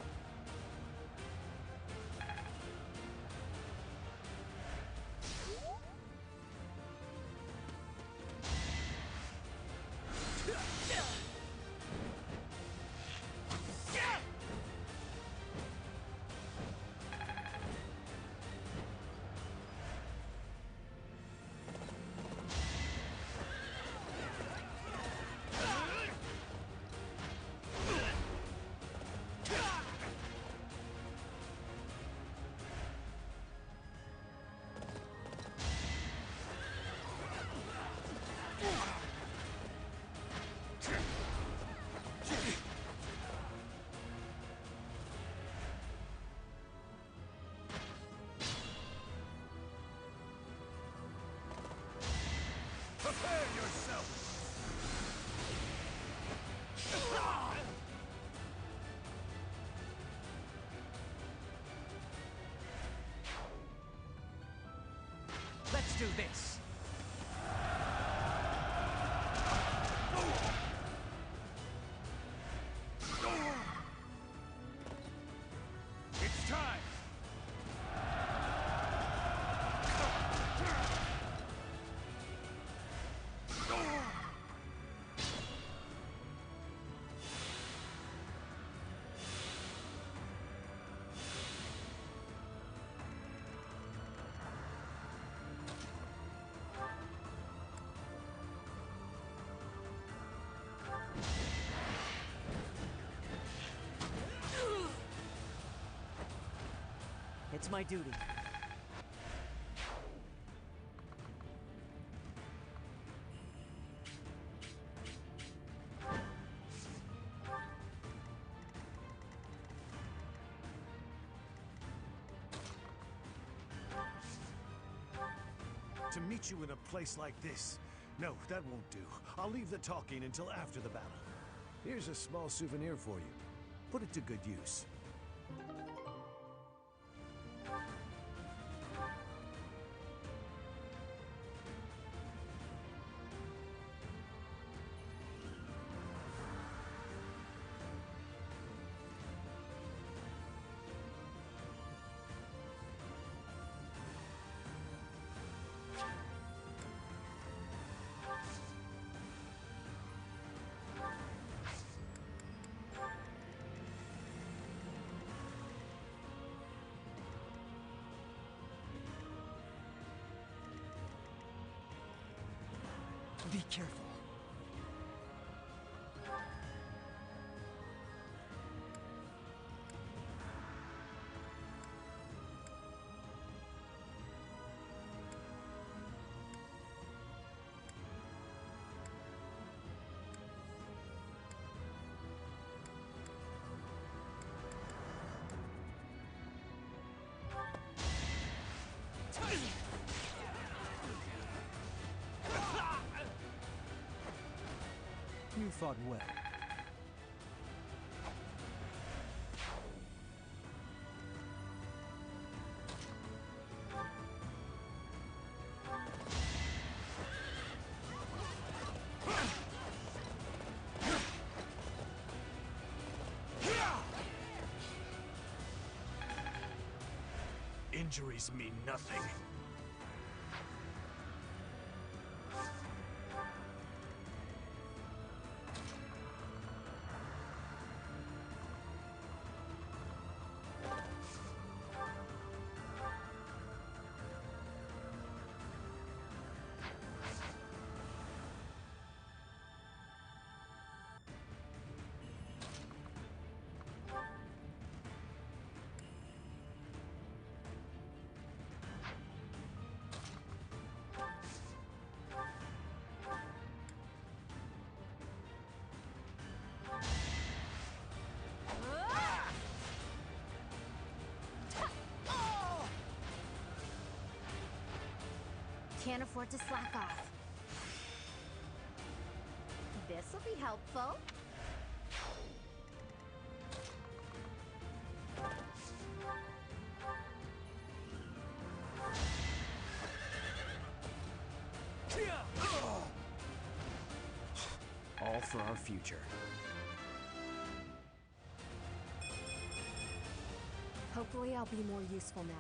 [SPEAKER 4] do this!
[SPEAKER 16] It's time!
[SPEAKER 2] It's my duty.
[SPEAKER 17] To meet you in a place like this? No, that won't do. I'll leave the talking until after the battle. Here's a small souvenir for you. Put it to good use.
[SPEAKER 1] Be careful. You fought well.
[SPEAKER 14] Injuries mean nothing.
[SPEAKER 3] Can't afford to slack off. This'll be helpful.
[SPEAKER 4] All for our future.
[SPEAKER 7] Hopefully I'll be more useful now.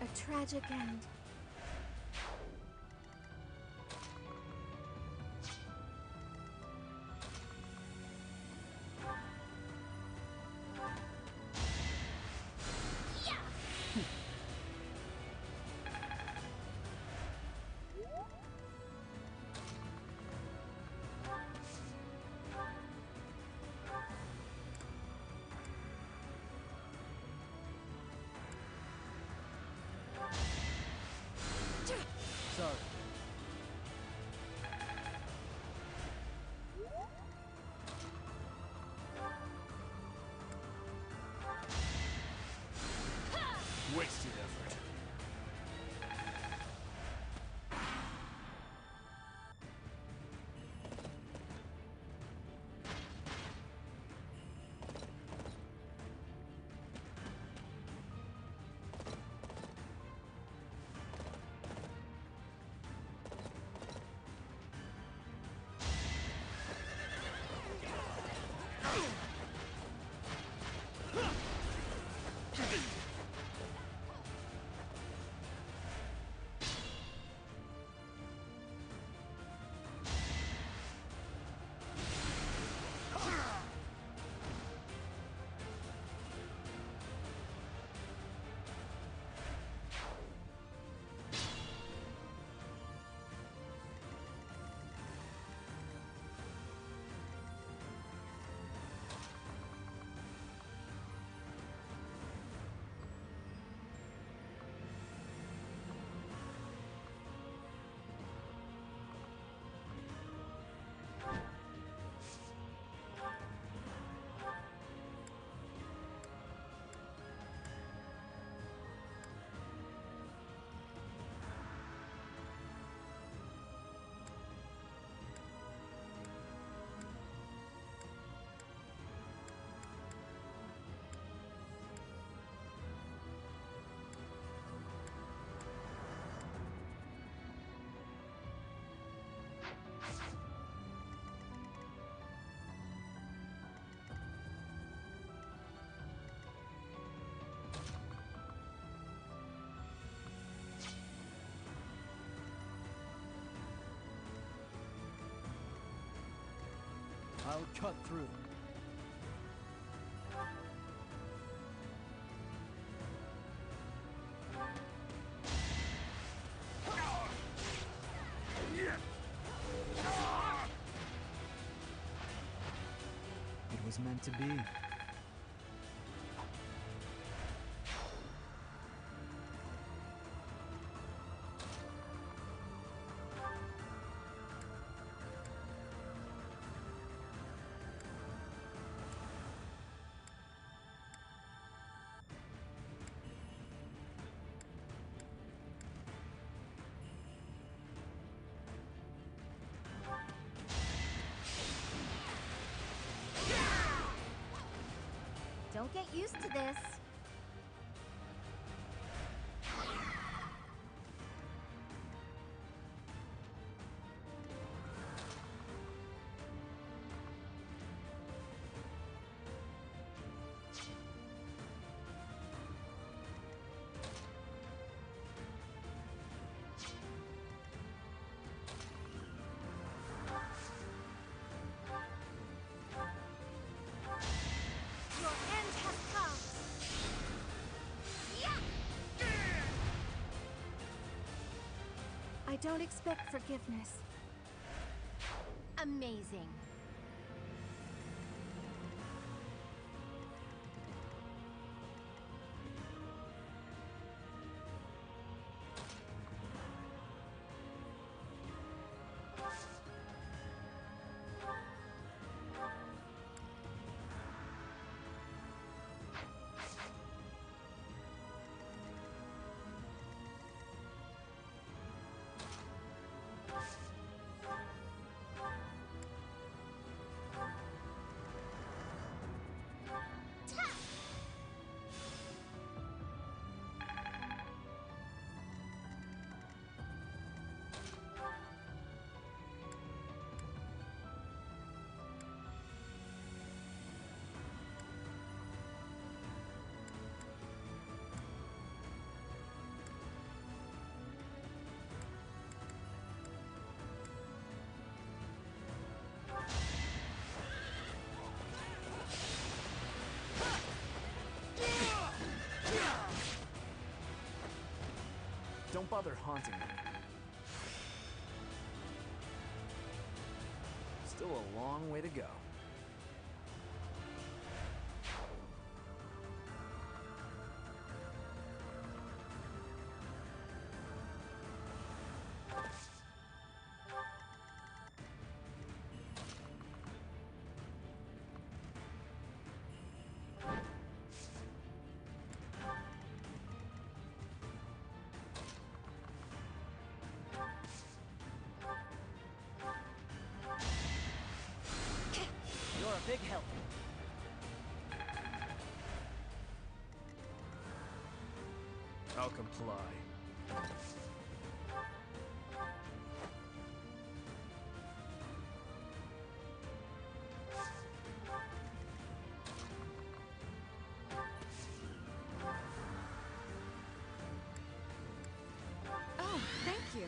[SPEAKER 15] A tragic end.
[SPEAKER 1] sorry.
[SPEAKER 14] Wasted effort.
[SPEAKER 1] I'll cut through. It was meant to be.
[SPEAKER 11] Don't get used to this. Your end has come. I don't expect forgiveness.
[SPEAKER 3] Amazing.
[SPEAKER 4] Don't bother haunting me. Still a long way to go.
[SPEAKER 2] a big help.
[SPEAKER 14] I'll comply.
[SPEAKER 7] Oh, thank you.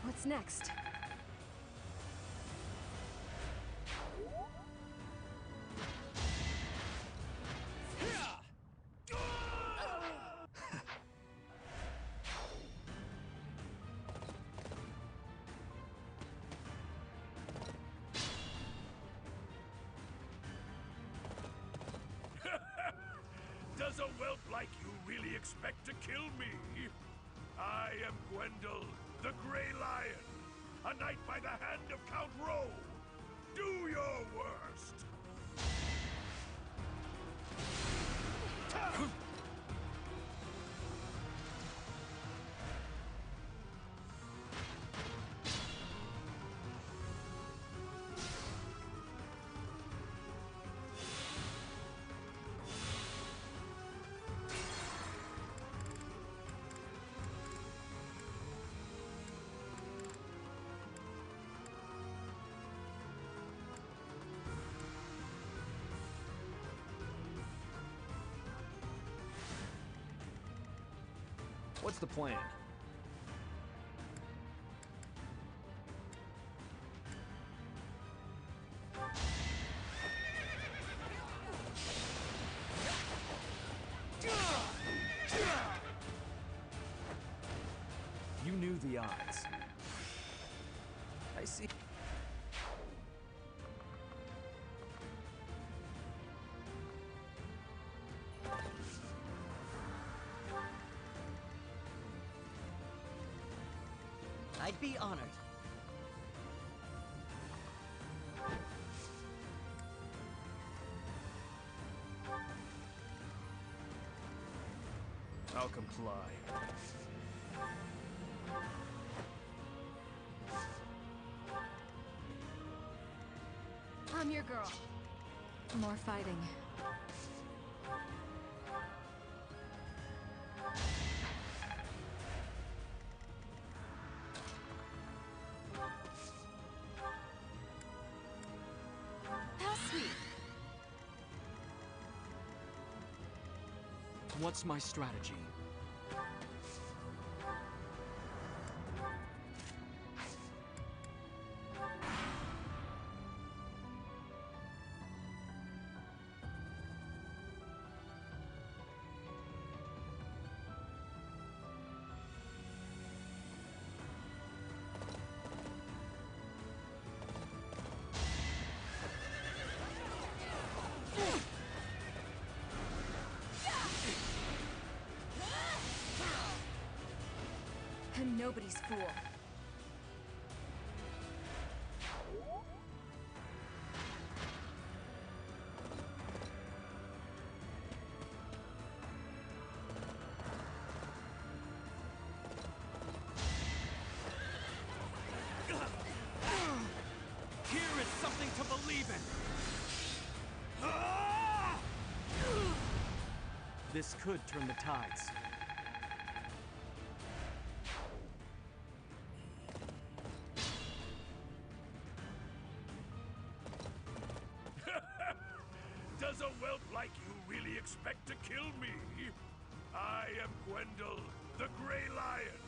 [SPEAKER 7] What's next?
[SPEAKER 16] Does a whelp like you really expect to kill me? I am Gwendol, the Grey Lion, a knight by the hand of Count Rowe. Do your worst!
[SPEAKER 4] What's the plan? You knew the odds. I see.
[SPEAKER 2] I'd be honored.
[SPEAKER 14] I'll comply.
[SPEAKER 3] I'm your girl.
[SPEAKER 7] More fighting.
[SPEAKER 3] How sweet.
[SPEAKER 4] What's my strategy?
[SPEAKER 3] And nobody's fool.
[SPEAKER 4] Here is something to believe in! This could turn the tides.
[SPEAKER 16] Does a whelp like you really expect to kill me? I am Gwendol, the Grey Lion,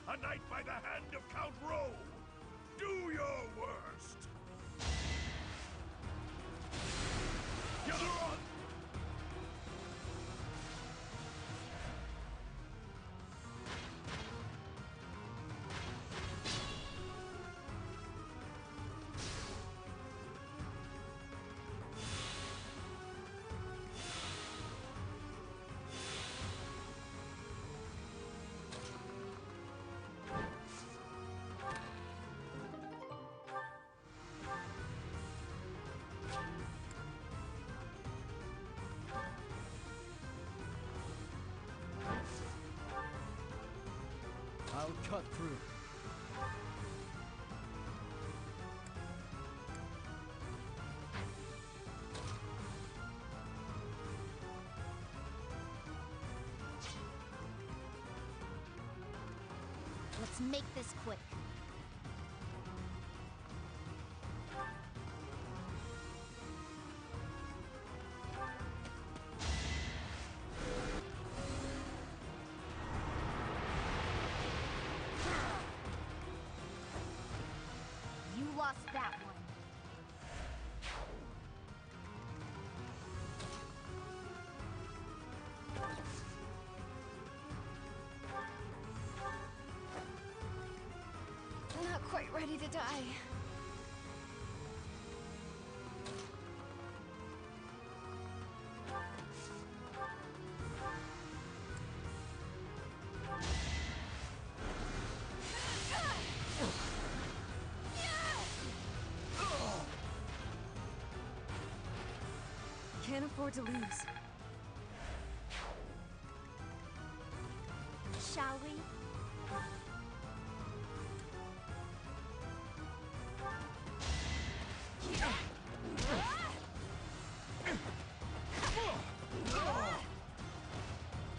[SPEAKER 16] a knight by the hand of Count Rowe. Do your worst!
[SPEAKER 6] I'll cut through.
[SPEAKER 11] Let's make this quick. You lost that one.
[SPEAKER 3] Not quite ready to die. Can't afford to lose.
[SPEAKER 11] Shall we?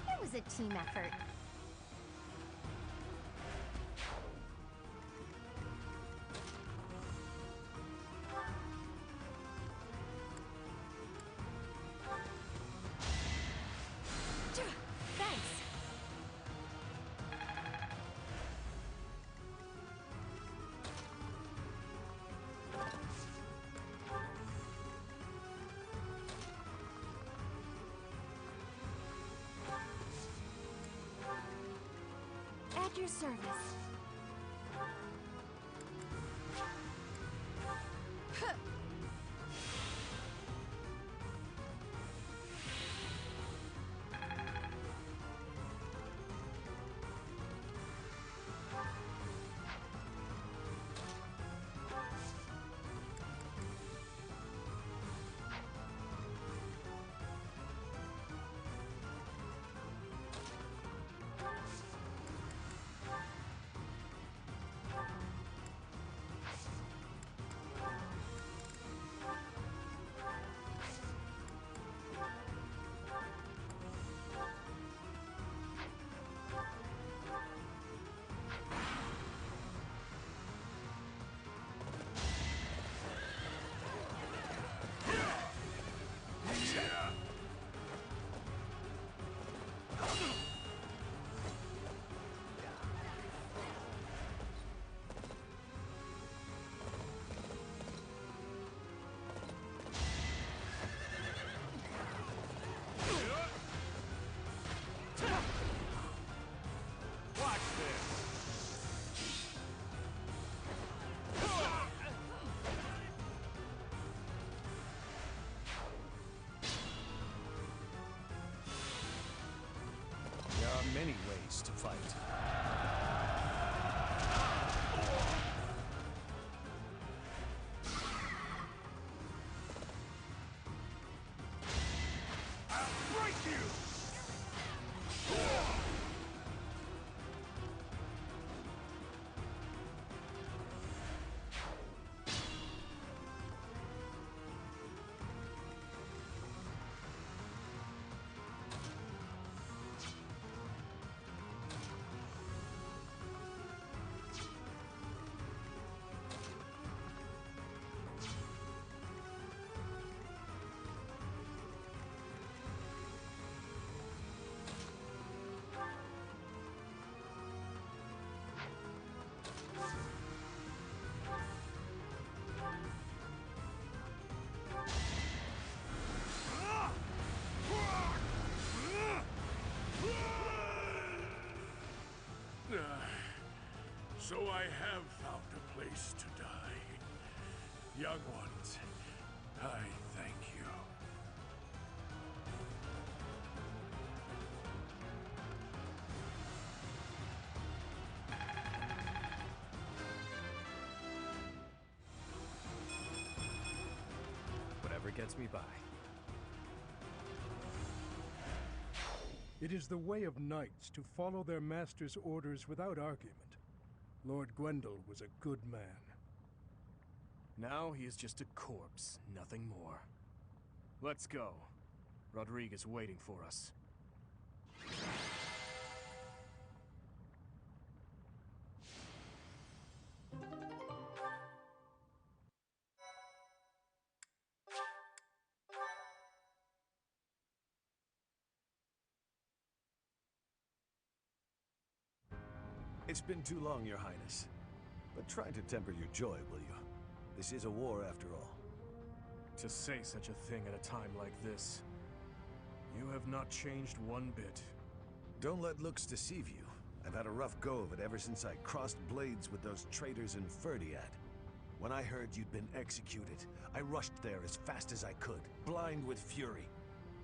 [SPEAKER 3] It was a team effort.
[SPEAKER 11] Thanks.
[SPEAKER 3] At your service.
[SPEAKER 9] Watch this!
[SPEAKER 17] There are many ways to fight.
[SPEAKER 16] I'll break you! So I have found a place to die. Young ones, I thank you.
[SPEAKER 4] Whatever gets me by.
[SPEAKER 13] It is the way of knights to follow their master's orders without argument. Lord Gwendol was a good man.
[SPEAKER 14] Now he is just a corpse, nothing more. Let's go. Rodrigue is waiting for us.
[SPEAKER 17] It's been too long, Your Highness. But try to temper your joy, will you? This is a war after all.
[SPEAKER 14] To say such a thing at a time like this. You have not changed one bit.
[SPEAKER 17] Don't let looks deceive you. I've had a rough go of it ever since I crossed blades with those traitors in Ferdiad. When I heard you'd been executed, I rushed there as fast as I could, blind with fury.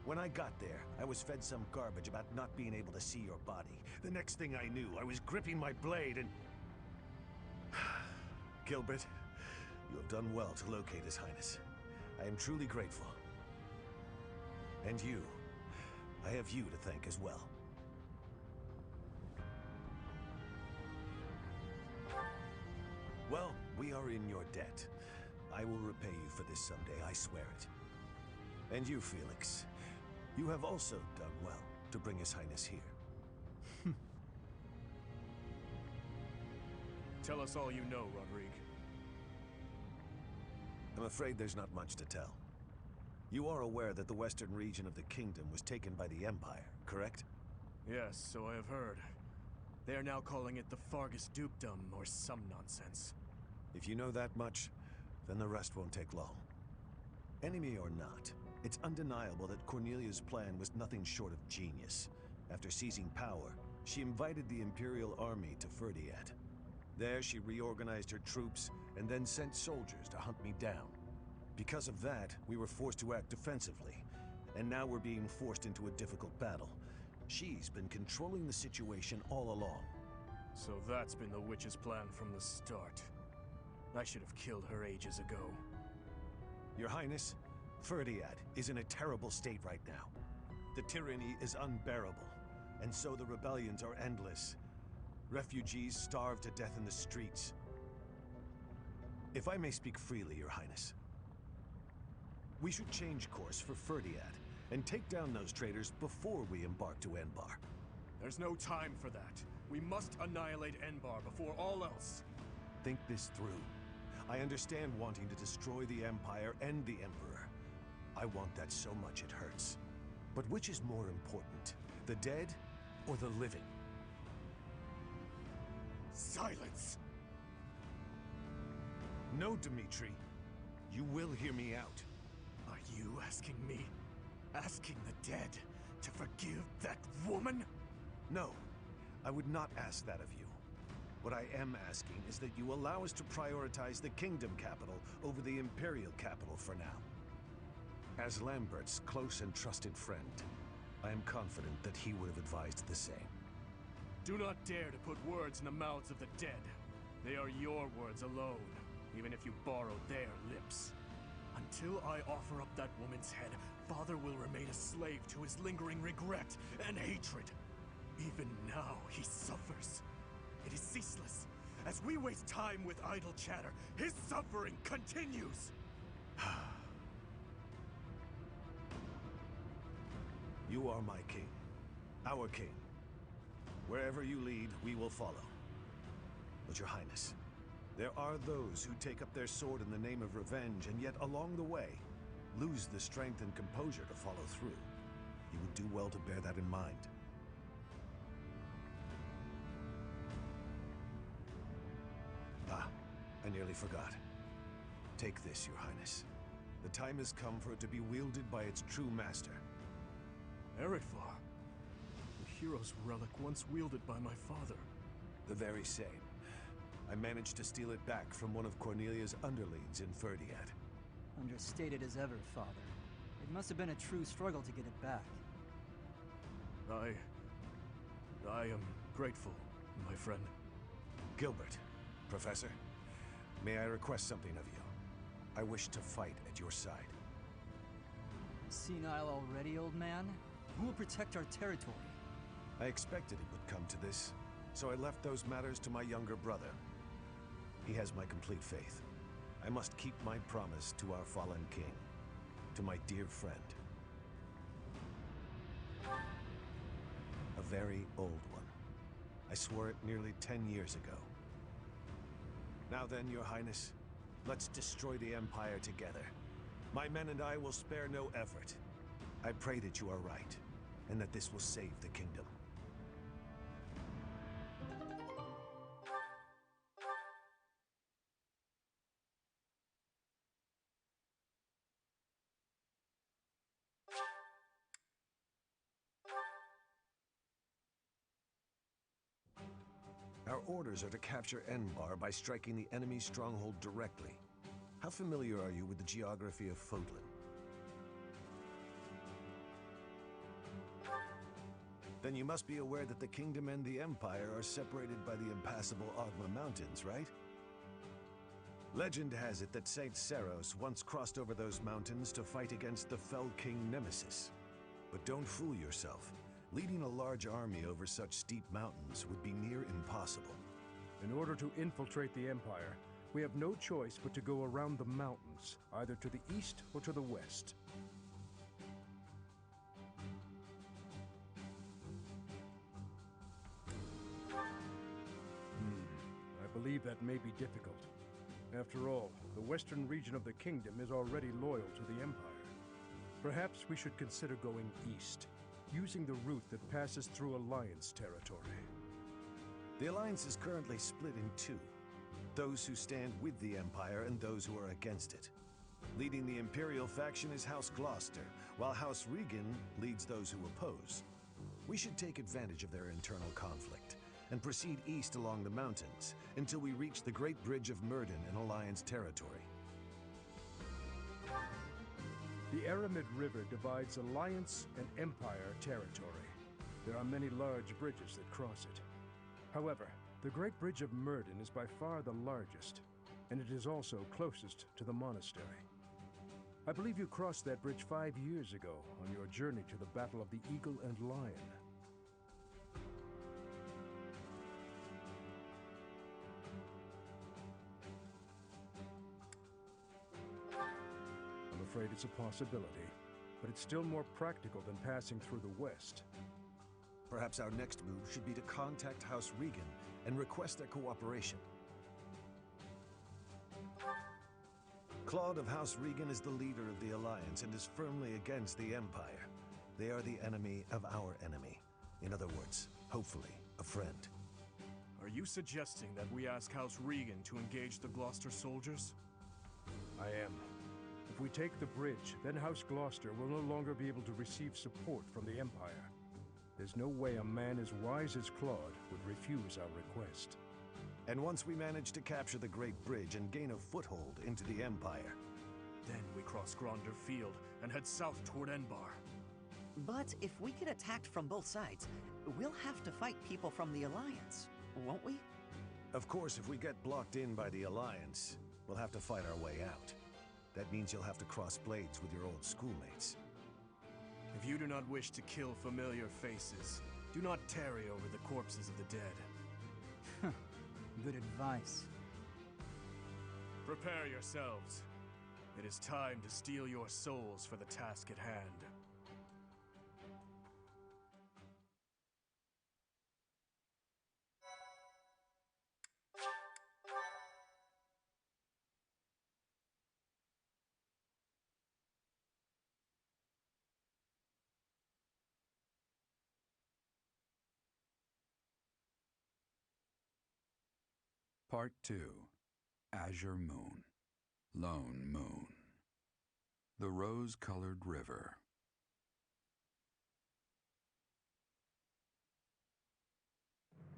[SPEAKER 17] When I got there, I was fed some garbage about not being able to see your body. The next thing I knew, I was gripping my blade and... Gilbert, you have done well to locate His Highness. I am truly grateful. And you, I have you to thank as well. Well, we are in your debt. I will repay you for this someday, I swear it. And you, Felix, you have also done well to bring His Highness here.
[SPEAKER 14] Tell us all you know, Rodrigue.
[SPEAKER 17] I'm afraid there's not much to tell. You are aware that the western region of the kingdom was taken by the Empire, correct?
[SPEAKER 14] Yes, so I have heard. They are now calling it the Fargus Dukedom, or some nonsense.
[SPEAKER 17] If you know that much, then the rest won't take long. Enemy or not, it's undeniable that Cornelia's plan was nothing short of genius. After seizing power, she invited the Imperial army to Ferdiad. There, she reorganized her troops and then sent soldiers to hunt me down. Because of that, we were forced to act defensively, and now we're being forced into a difficult battle. She's been controlling the situation all along.
[SPEAKER 14] So that's been the witch's plan from the start. I should have killed her ages ago.
[SPEAKER 17] Your Highness, Ferdiad is in a terrible state right now. The tyranny is unbearable, and so the rebellions are endless. Refugees starve to death in the streets. If I may speak freely, Your Highness, we should change course for Ferdiad and take down those traitors before we embark to Enbar.
[SPEAKER 14] There's no time for that. We must annihilate Enbar before all else.
[SPEAKER 17] Think this through. I understand wanting to destroy the Empire and the Emperor. I want that so much it hurts. But which is more important, the dead or the living?
[SPEAKER 14] Silence!
[SPEAKER 17] No, Dmitri. You will hear me out.
[SPEAKER 14] Are you asking me? Asking the dead to forgive that woman?
[SPEAKER 17] No, I would not ask that of you. What I am asking is that you allow us to prioritize the Kingdom capital over the Imperial capital for now. As Lambert's close and trusted friend, I am confident that he would have advised the same.
[SPEAKER 14] Do not dare to put words in the mouths of the dead. They are your words alone, even if you borrow their lips. Until I offer up that woman's head, Father will remain a slave to his lingering regret and hatred. Even now, he suffers. It is ceaseless. As we waste time with idle chatter, his suffering continues.
[SPEAKER 17] You are my king. Our king. Wherever you lead, we will follow. But Your Highness, there are those who take up their sword in the name of revenge, and yet along the way, lose the strength and composure to follow through. You would do well to bear that in mind. Ah, I nearly forgot. Take this, Your Highness. The time has come for it to be wielded by its true master.
[SPEAKER 14] Eretvar, the hero's relic once wielded by my father.
[SPEAKER 17] The very same. I managed to steal it back from one of Cornelia's underlings in Ferdiad.
[SPEAKER 1] Understated as ever, Father. It must have been a true struggle to get it back.
[SPEAKER 14] I am grateful, my friend.
[SPEAKER 17] Gilbert, Professor, may I request something of you? I wish to fight at your side.
[SPEAKER 1] Senile already, old man? Who will protect our territory?
[SPEAKER 17] I expected it would come to this, so I left those matters to my younger brother. He has my complete faith. I must keep my promise to our fallen king, to my dear friend. A very old one. I swore it nearly 10 years ago. Now then, Your Highness, let's destroy the Empire together. My men and I will spare no effort. I pray that you are right, and that this will save the kingdom. Our orders are to capture Enbar by striking the enemy's stronghold directly. How familiar are you with the geography of Fodlan? Then you must be aware that the kingdom and the Empire are separated by the impassable Ogma Mountains, right? Legend has it that Saint Seros once crossed over those mountains to fight against the Fell King Nemesis. But don't fool yourself. Leading a large army over such steep mountains would be near impossible.
[SPEAKER 13] In order to infiltrate the Empire, we have no choice but to go around the mountains, either to the east or to the west. I believe that may be difficult. After all, the western region of the kingdom is already loyal to the Empire. Perhaps we should consider going east, using the route that passes through Alliance territory.
[SPEAKER 17] The Alliance is currently split in two. Those who stand with the Empire and those who are against it. Leading the Imperial faction is House Gloucester, while House Regan leads those who oppose. We should take advantage of their internal conflict and proceed east along the mountains until we reach the Great Bridge of Myrden in Alliance territory.
[SPEAKER 13] The Aramid River divides Alliance and Empire territory. There are many large bridges that cross it. However, the Great Bridge of Myrden is by far the largest, and it is also closest to the monastery. I believe you crossed that bridge 5 years ago on your journey to the Battle of the Eagle and Lion. I'm afraid it's a possibility, but it's still more practical than passing through the west.
[SPEAKER 17] Perhaps our next move should be to contact House Regan and request their cooperation. Claude of House Regan is the leader of the Alliance and is firmly against the Empire. They are the enemy of our enemy. In other words, hopefully, a friend.
[SPEAKER 14] Are you suggesting that we ask House Regan to engage the Gloucester soldiers?
[SPEAKER 13] I am. If we take the bridge, then House Gloucester will no longer be able to receive support from the Empire. There's no way a man as wise as Claude would refuse our request.
[SPEAKER 17] And once we manage to capture the Great Bridge and gain a foothold into the Empire,
[SPEAKER 14] then we cross Gronder Field and head south toward Enbar.
[SPEAKER 2] But if we get attacked from both sides, we'll have to fight people from the Alliance, won't we?
[SPEAKER 17] Of course, if we get blocked in by the Alliance, we'll have to fight our way out. That means you'll have to cross blades with your old schoolmates.
[SPEAKER 14] If you do not wish to kill familiar faces, do not tarry over the corpses of the dead.
[SPEAKER 1] Good advice.
[SPEAKER 14] Prepare yourselves. It is time to steel your souls for the task at hand.
[SPEAKER 12] Part 2. Azure Moon. Lone Moon. The Rose-Colored River.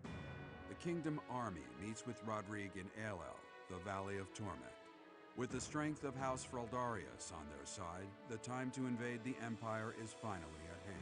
[SPEAKER 4] The
[SPEAKER 12] Kingdom army meets with Rodrigue in Elel, the Valley of Torment. With the strength of House Fraldarius on their side, the time to invade the Empire is finally at hand.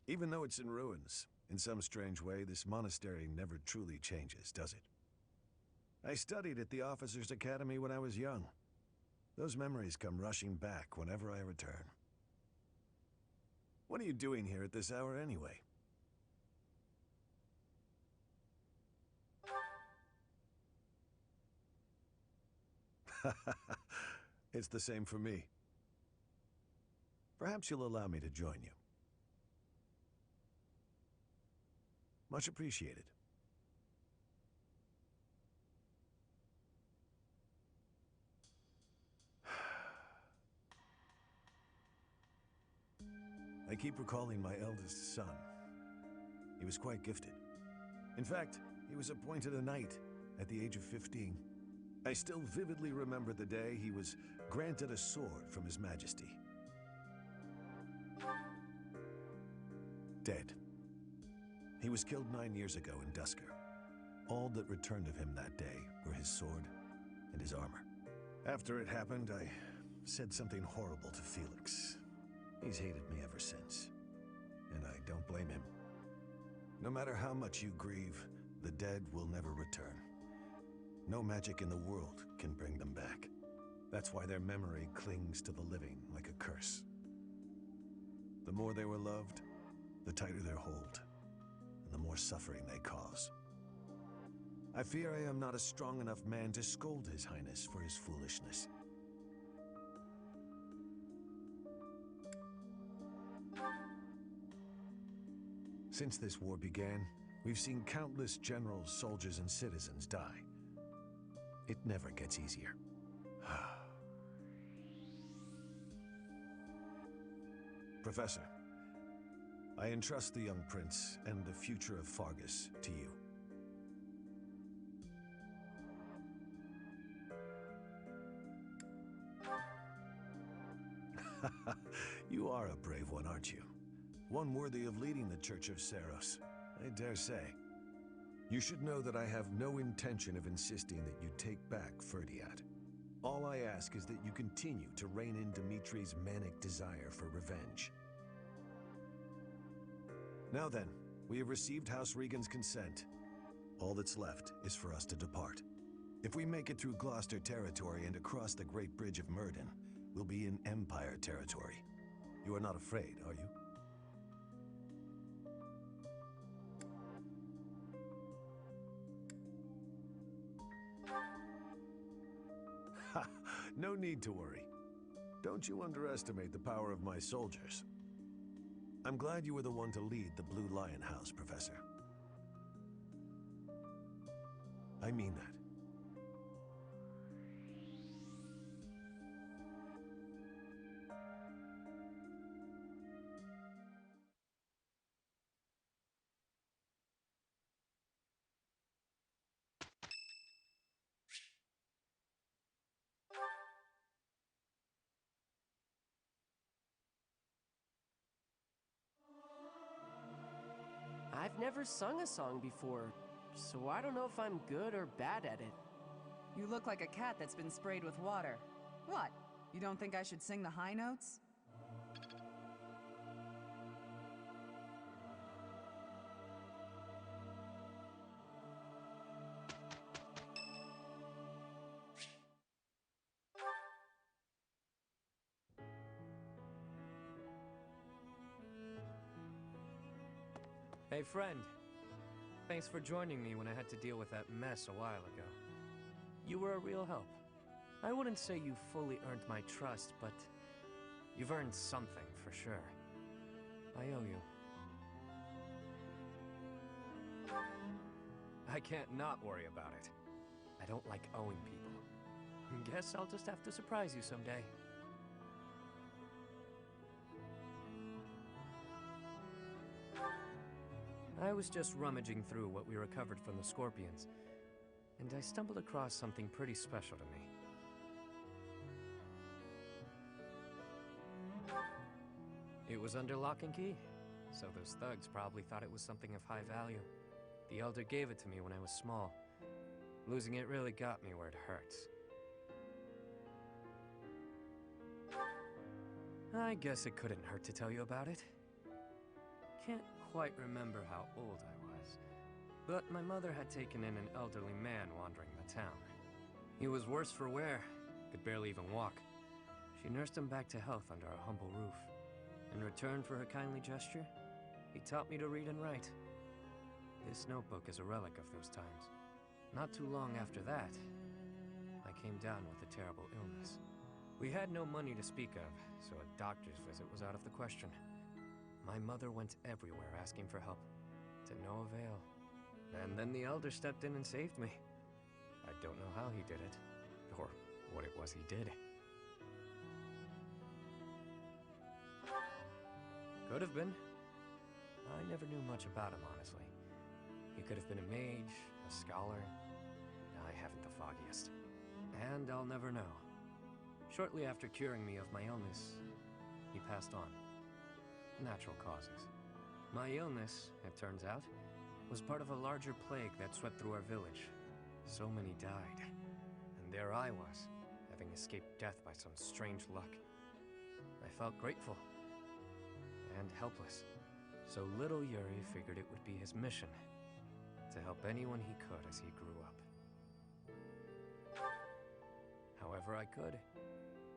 [SPEAKER 17] Even though it's in ruins, in some strange way, this monastery never truly changes, does it? I studied at the Officers' Academy when I was young. Those memories come rushing back whenever I return. What are you doing here at this hour anyway? It's the same for me. Perhaps you'll allow me to join you. Much appreciated. I keep recalling my eldest son. He was quite gifted. In fact, he was appointed a knight at the age of 15. I still vividly remember the day he was granted a sword from His Majesty. Dead. He was killed 9 years ago in Dusker. All that returned of him that day were his sword and his armor. After it happened, I said something horrible to Felix. He's hated me ever since, and I don't blame him. No matter how much you grieve, the dead will never return. No magic in the world can bring them back. That's why their memory clings to the living like a curse. The more they were loved, the tighter their hold, and the more suffering they cause. I fear I am not a strong enough man to scold His Highness for his foolishness. Since this war began, we've seen countless generals, soldiers, and citizens die. It never gets easier. Professor, I entrust the young prince and the future of Fargus to you. You are a brave one, aren't you? One worthy of leading the Church of Seros, I dare say. You should know that I have no intention of insisting that you take back Ferdiad. All I ask is that you continue to rein in Dimitri's manic desire for revenge. Now then, we have received House Regan's consent. All that's left is for us to depart. If we make it through Gloucester territory and across the Great Bridge of Myrden, we'll be in Empire territory. You are not afraid, are you? Ha! No need to worry. Don't you underestimate the power of my soldiers. I'm glad you were the one to lead the Blue Lion House, Professor. I mean that.
[SPEAKER 18] I've never sung a song before, so I don't know if I'm good or bad at it.
[SPEAKER 5] You look like a cat that's been sprayed with water. What? You don't think I should sing the high notes?
[SPEAKER 19] Hey, friend. Thanks for joining me when I had to deal with that mess a while ago. You were a real help. I wouldn't say you fully earned my trust, but you've earned something for sure. I owe you. I can't not worry about it. I don't like owing people. Guess I'll just have to surprise you someday. I was just rummaging through what we recovered from the Scorpions, and I stumbled across something pretty special to me. It was under lock and key, so those thugs probably thought it was something of high value. The Elder gave it to me when I was small. Losing it really got me where it hurts. I guess it couldn't hurt to tell you about it. Can't quite remember how old I was, but my mother had taken in an elderly man wandering the town. He was worse for wear, could barely even walk. She nursed him back to health under our humble roof. In return for her kindly gesture, he taught me to read and write. This notebook is a relic of those times. Not too long after that, I came down with a terrible illness. We had no money to speak of, so a doctor's visit was out of the question. My mother went everywhere asking for help, to no avail. And then the Elder stepped in and saved me. I don't know how he did it, or what it was he did. Could have been. I never knew much about him, honestly. He could have been a mage, a scholar. I haven't the foggiest. And I'll never know. Shortly after curing me of my illness, he passed on. Natural causes. My illness, it turns out, was part of a larger plague that swept through our village. So many died. And there I was, having escaped death by some strange luck. I felt grateful. And helpless. So little Yuri figured it would be his mission to help anyone he could as he grew up. However I could.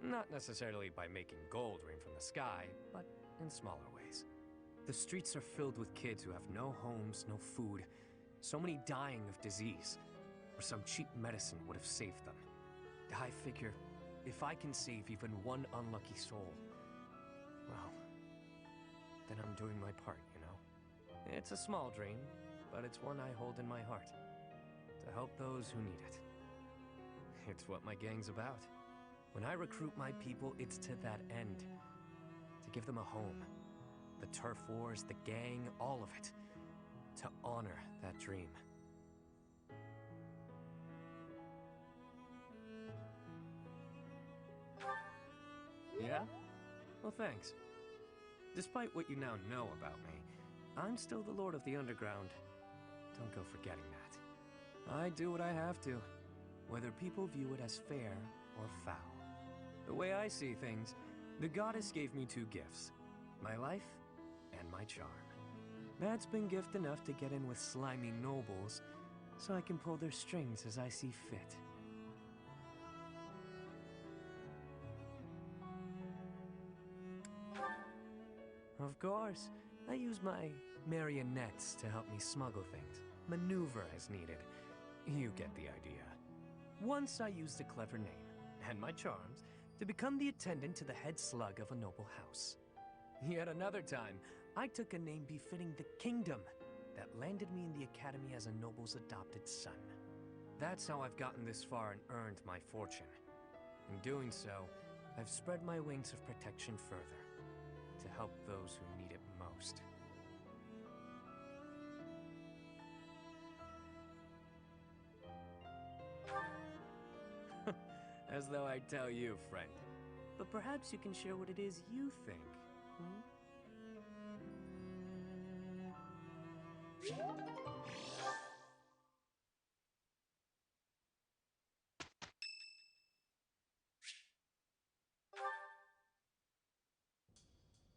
[SPEAKER 19] Not necessarily by making gold rain from the sky, but in smaller ways. The streets are filled with kids who have no homes, no food, so many dying of disease, or some cheap medicine would have saved them. I figure, if I can save even one unlucky soul, well, then I'm doing my part, you know? It's a small dream, but it's one I hold in my heart. To help those who need it. It's what my gang's about. When I recruit my people, it's to that end. To give them a home. The turf wars, the gang, all of it. To honor that dream. Yeah? Well, thanks. Despite what you now know about me, I'm still the Lord of the Underground. Don't go forgetting that. I do what I have to, whether people view it as fair or foul. The way I see things, the goddess gave me two gifts. My life and my charm. That's been gift enough to get in with slimy nobles, so I can pull their strings as I see fit. Of course, I use my marionettes to help me smuggle things, maneuver as needed. You get the idea. Once I used a clever name, and my charms, to become the attendant to the head slug of a noble house. Yet another time, I took a name befitting the kingdom that landed me in the academy as a noble's adopted son. That's how I've gotten this far and earned my fortune. In doing so, I've spread my wings of protection further, to help those who need it most. As though I tell you, friend. But perhaps you can share what it is you think,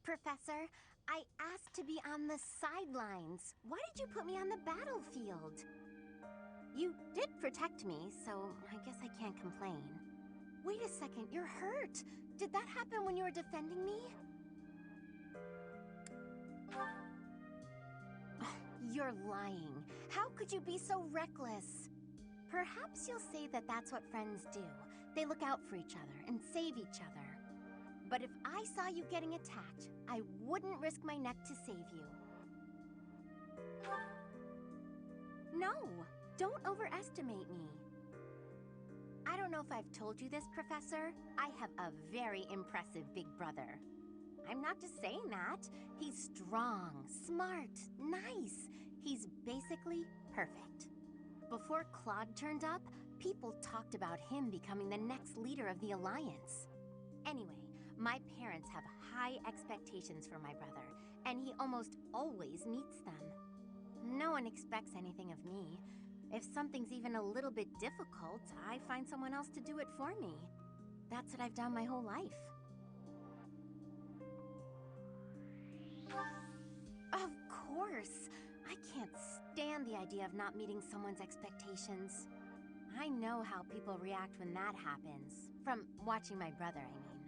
[SPEAKER 11] Professor, I asked to be on the sidelines. Why did you put me on the battlefield? You did protect me, so I guess I can't complain. Wait a second, you're hurt. Did that happen when you were defending me? You're lying. How could you be so reckless? Perhaps you'll say that that's what friends do. They look out for each other and save each other. But if I saw you getting attacked, I wouldn't risk my neck to save you. No, Don't overestimate me. I don't know if I've told you this, Professor. I have a very impressive big brother. I'm not just saying that. He's strong, smart, nice. He's basically perfect. Before Claude turned up, people talked about him becoming the next leader of the Alliance. Anyway, my parents have high expectations for my brother, and he almost always meets them. No one expects anything of me. If something's even a little bit difficult, I find someone else to do it for me. That's what I've done my whole life. Of course! I can't stand the idea of not meeting someone's expectations. I know how people react when that happens. From watching my brother, I mean.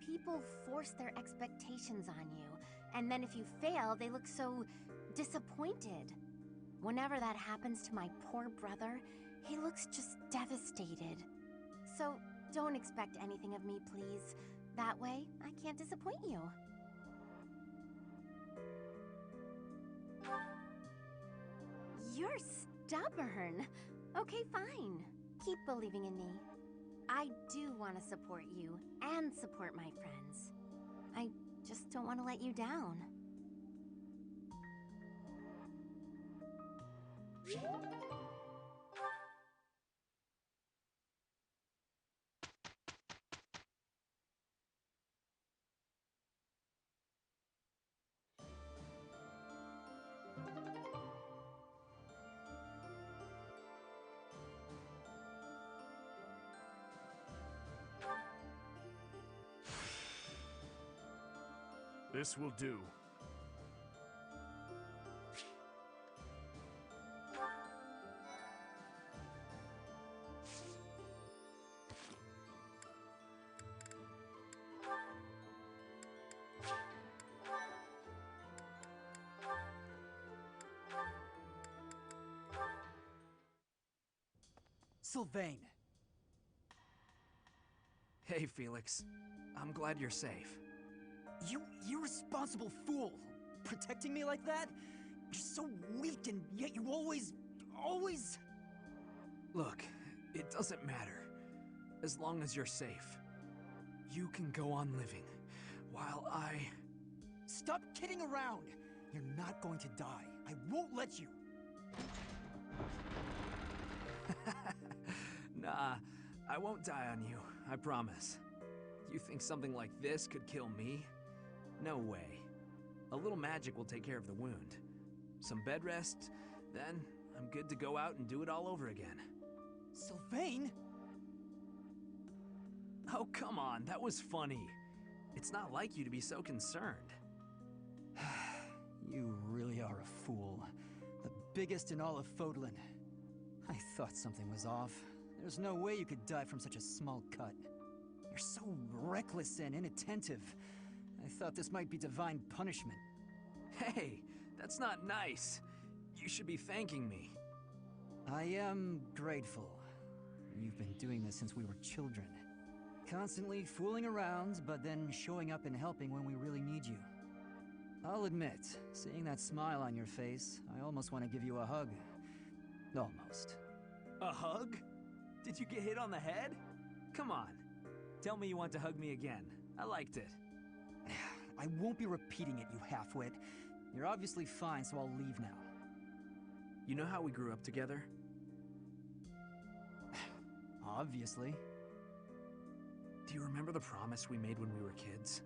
[SPEAKER 11] People force their expectations on you, and then if you fail, they look so disappointed. Whenever that happens to my poor brother, he looks just devastated. So don't expect anything of me, please. That way, I can't disappoint you. You're stubborn. Okay, fine. Keep believing in me. I do want to support you and support my friends. I just don't want to let you down.
[SPEAKER 14] This will do.
[SPEAKER 1] Sylvain!
[SPEAKER 4] Hey, Felix. I'm glad you're safe.
[SPEAKER 1] You irresponsible fool! Protecting me like that? You're so weak, and yet you always...
[SPEAKER 4] Look, it doesn't matter. As long as you're safe. You can go on living, while I...
[SPEAKER 1] Stop kidding around! You're not going to die. I won't let you!
[SPEAKER 4] Nah, I won't die on you, I promise. You think something like this could kill me? No way. A little magic will take care of the wound. Some bed rest, then I'm good to go out and do it all over again.
[SPEAKER 1] Sylvain?
[SPEAKER 4] Oh, come on, that was funny. It's not like you to be so concerned.
[SPEAKER 1] You really are a fool. The biggest in all of Fodlan. I thought something was off. There's no way you could die from such a small cut. You're so reckless and inattentive. I thought this might be divine punishment.
[SPEAKER 4] Hey, that's not nice. You should be thanking me.
[SPEAKER 1] I am grateful. You've been doing this since we were children. Constantly fooling around, but then showing up and helping when we really need you. I'll admit, seeing that smile on your face, I almost want to give you a hug. Almost.
[SPEAKER 4] A hug? Did you get hit on the head? Come on. Tell me you want to hug me again. I liked it.
[SPEAKER 1] I won't be repeating it, you half-wit. You're obviously fine, so I'll leave now.
[SPEAKER 4] You know how we grew up together?
[SPEAKER 1] Obviously.
[SPEAKER 4] Do you remember the promise we made when we were kids?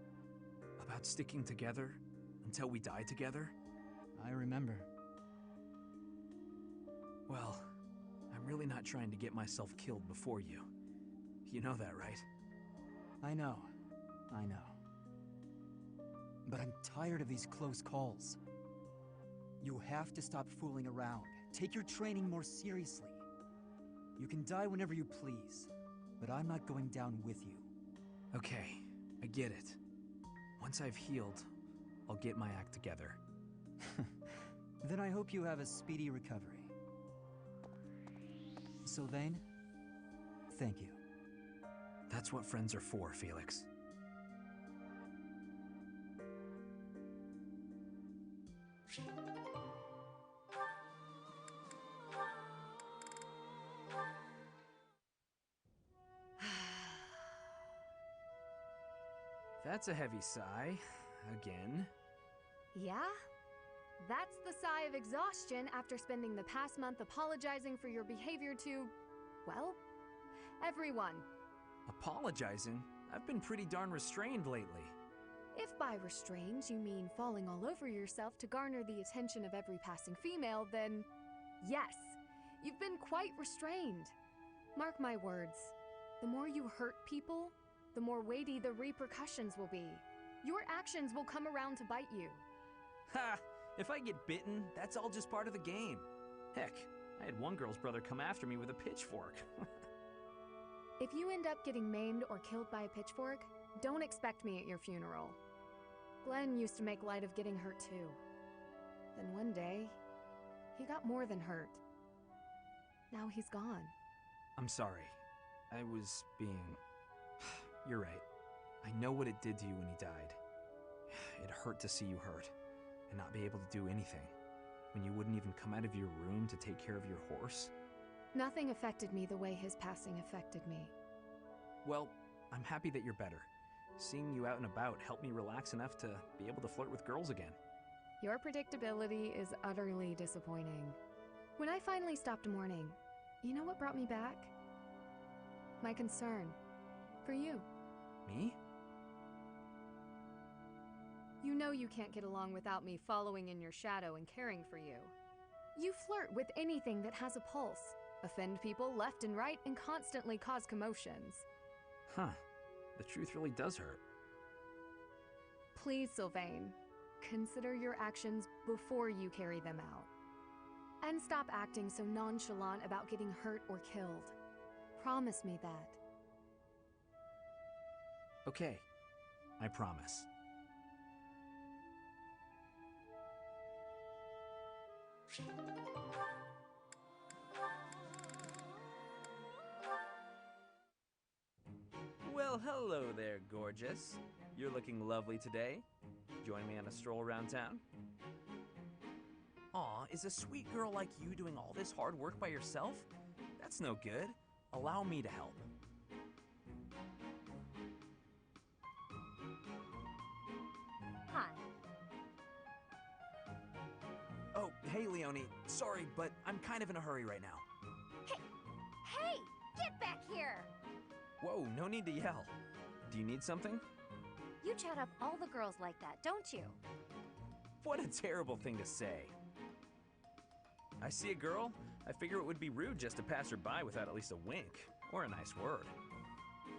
[SPEAKER 4] About sticking together until we die together?
[SPEAKER 1] I remember.
[SPEAKER 4] Well, I'm really not trying to get myself killed before you. You know that, right?
[SPEAKER 1] I know. But I'm tired of these close calls. You have to stop fooling around. Take your training more seriously. You can die whenever you please, but I'm not going down with you.
[SPEAKER 4] Okay, I get it. Once I've healed, I'll get my act together.
[SPEAKER 1] Then I hope you have a speedy recovery. Sylvain, thank you.
[SPEAKER 4] That's what friends are for, Felix. That's a heavy sigh. Again.
[SPEAKER 7] Yeah? That's the sigh of exhaustion after spending the past month apologizing for your behavior to, well, everyone.
[SPEAKER 4] Apologizing? I've been pretty darn restrained lately.
[SPEAKER 7] If by restrained you mean falling all over yourself to garner the attention of every passing female, then yes, you've been quite restrained. Mark my words, the more you hurt people, the more weighty the repercussions will be. Your actions will come around to bite you.
[SPEAKER 4] Ha! If I get bitten, that's all just part of the game. Heck, I had one girl's brother come after me with a pitchfork.
[SPEAKER 7] If you end up getting maimed or killed by a pitchfork, don't expect me at your funeral. Glenn used to make light of getting hurt too. Then one day, he got more than hurt. Now he's gone.
[SPEAKER 4] I'm sorry. I was being... You're right. I know what it did to you when he died. It hurt to see you hurt, and not be able to do anything. When you wouldn't even come out of your room to take care of your horse.
[SPEAKER 7] Nothing affected me the way his passing affected me.
[SPEAKER 4] Well, I'm happy that you're better. Seeing you out and about helped me relax enough to be able to flirt with girls again.
[SPEAKER 7] Your predictability is utterly disappointing. When I finally stopped mourning, you know what brought me back? My concern for you.
[SPEAKER 4] Me?
[SPEAKER 7] You know you can't get along without me following in your shadow and caring for you. You flirt with anything that has a pulse, offend people left and right, and constantly cause commotions.
[SPEAKER 4] Huh. The truth really does hurt.
[SPEAKER 7] Please, Sylvain, consider your actions before you carry them out. And stop acting so nonchalant about getting hurt or killed. Promise me that.
[SPEAKER 4] Okay. I promise.
[SPEAKER 20] Well, hello there, gorgeous. You're looking lovely today. Join me on a stroll around town?
[SPEAKER 4] Aw, is a sweet girl like you doing all this hard work by yourself? That's no good. Allow me to help.
[SPEAKER 10] Hi.
[SPEAKER 4] Oh, hey, Leonie. Sorry, but I'm kind of in a hurry right now.
[SPEAKER 11] Hey! Get back here!
[SPEAKER 4] Whoa, no need to yell. Do you need something?
[SPEAKER 11] You chat up all the girls like that, don't you?
[SPEAKER 4] What a terrible thing to say. I see a girl, I figure it would be rude just to pass her by without at least a wink, or a nice word.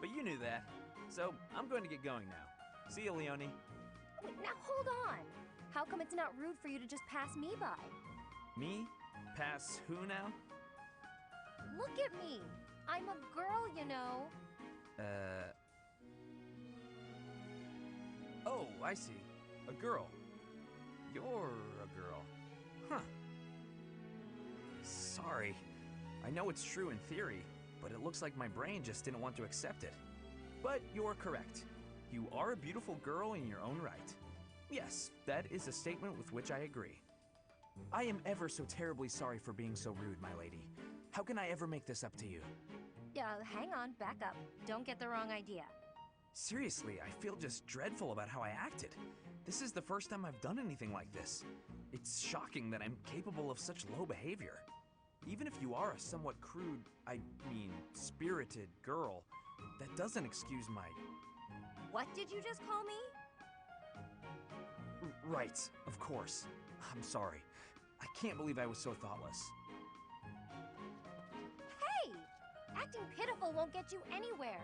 [SPEAKER 4] But you knew that, so I'm going to get going now. See you, Leonie.
[SPEAKER 10] Wait, now hold on. How come it's not rude for you to just pass me by?
[SPEAKER 4] Me? Pass who now?
[SPEAKER 10] Look at me. I'm a girl, you know.
[SPEAKER 4] Oh, I see. A girl. You're a girl. Huh. Sorry. I know it's true in theory, but it looks like my brain just didn't want to accept it. But you're correct. You are a beautiful girl in your own right. Yes, that is a statement with which I agree. I am ever so terribly sorry for being so rude, my lady. How can I ever make this up to you?
[SPEAKER 10] Yeah, hang on, back up. Don't get the wrong idea.
[SPEAKER 4] Seriously, I feel just dreadful about how I acted. This is the first time I've done anything like this. It's shocking that I'm capable of such low behavior. Even if you are a somewhat crude, I mean, spirited girl, that doesn't excuse my...
[SPEAKER 10] What did you just call me?
[SPEAKER 4] Right, of course. I'm sorry. I can't believe I was so thoughtless.
[SPEAKER 10] Hey! Acting pitiful won't get you anywhere.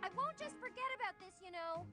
[SPEAKER 10] I won't just forget about this, you know.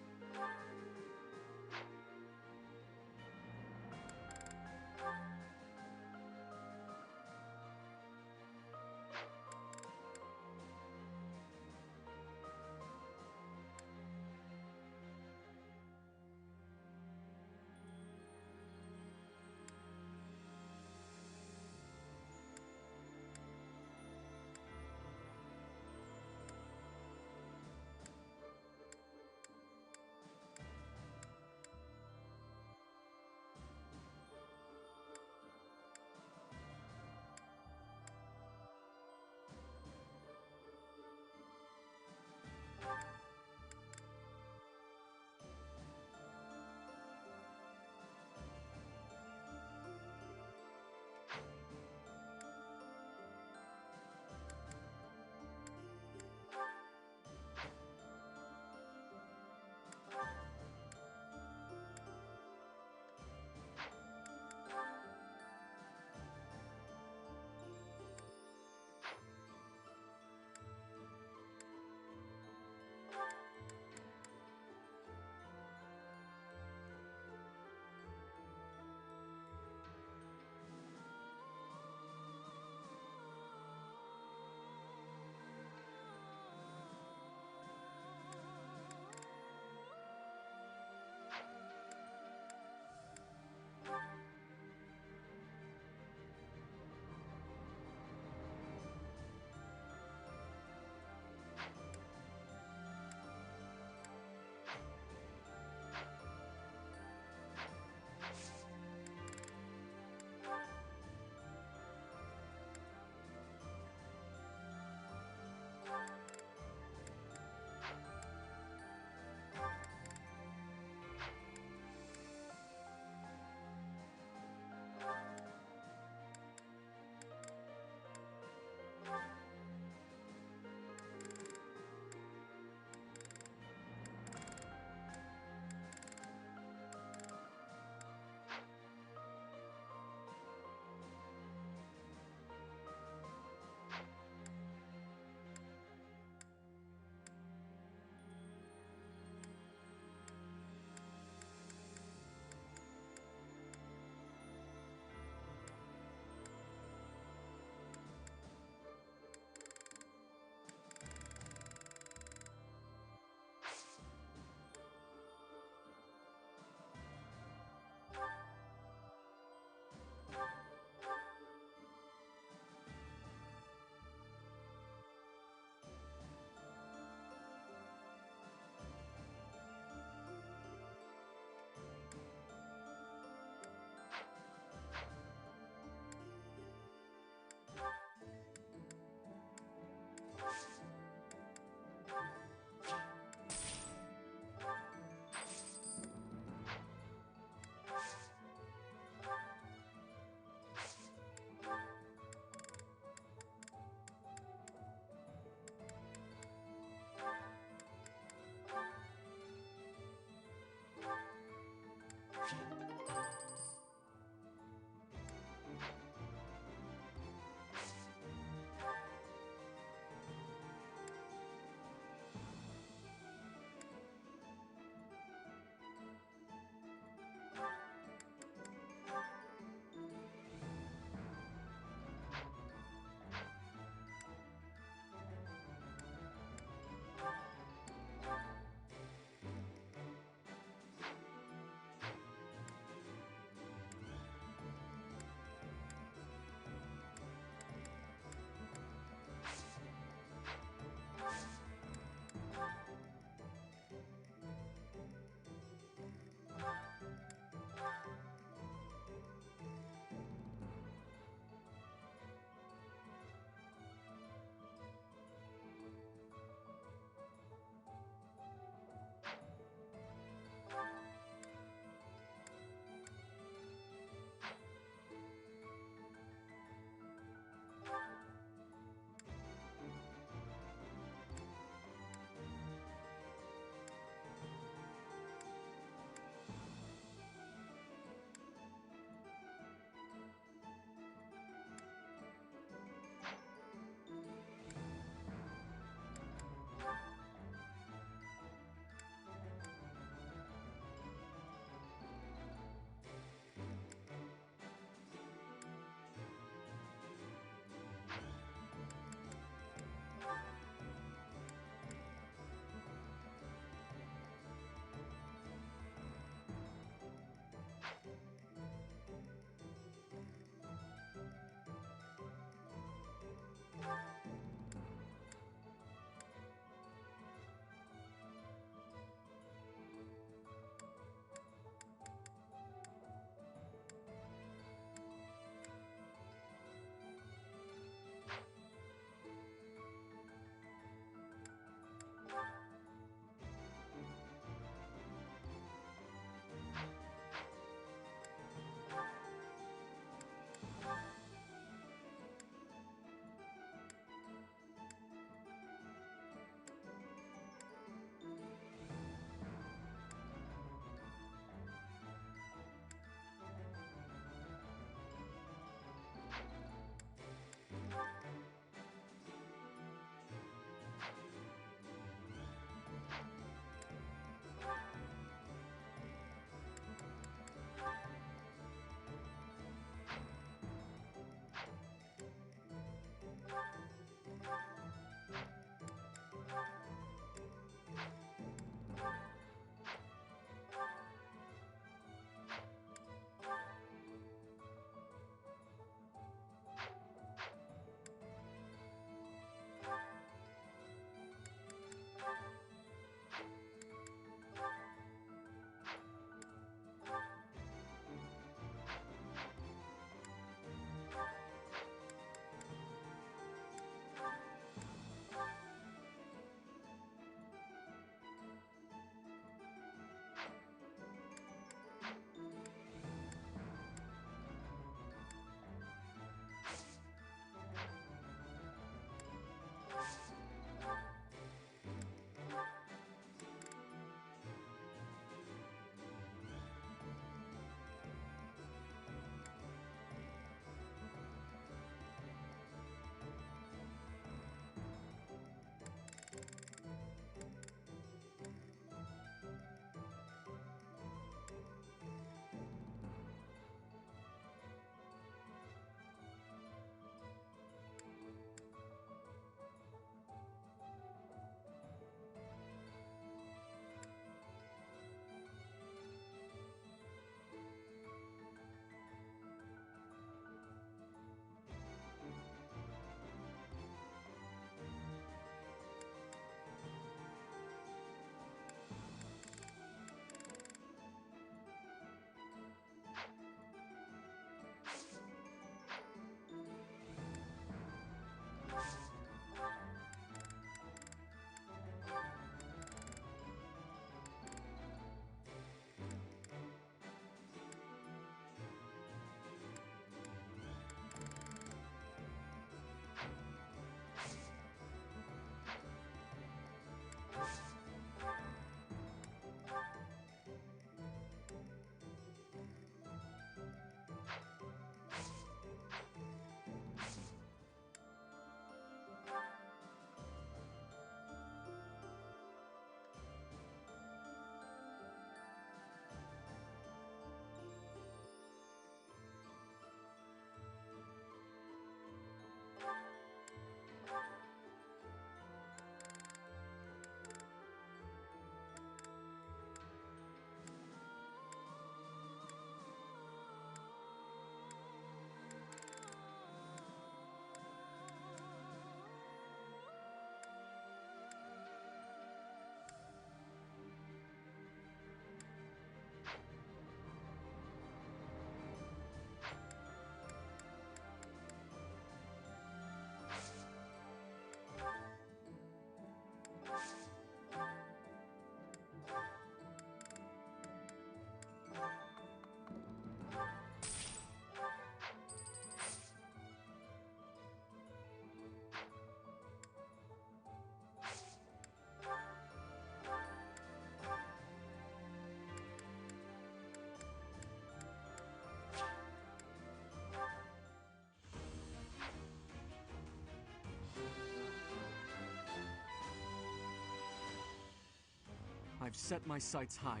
[SPEAKER 4] I've set my sights higher.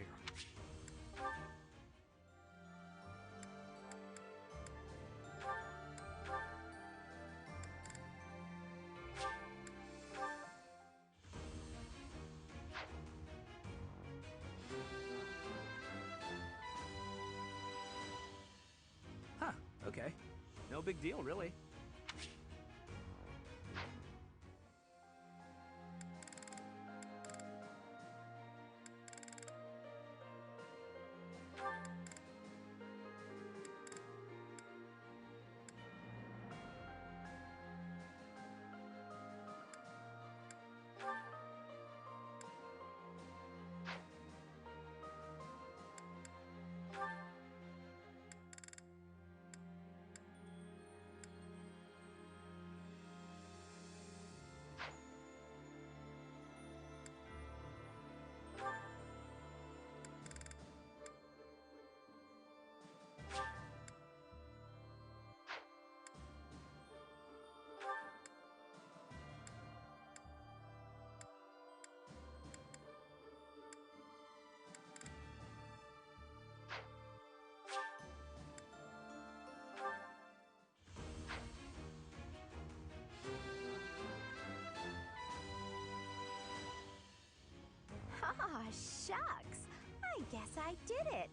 [SPEAKER 4] Huh, okay. No big deal, really.
[SPEAKER 11] Ah, shucks. I guess I did it.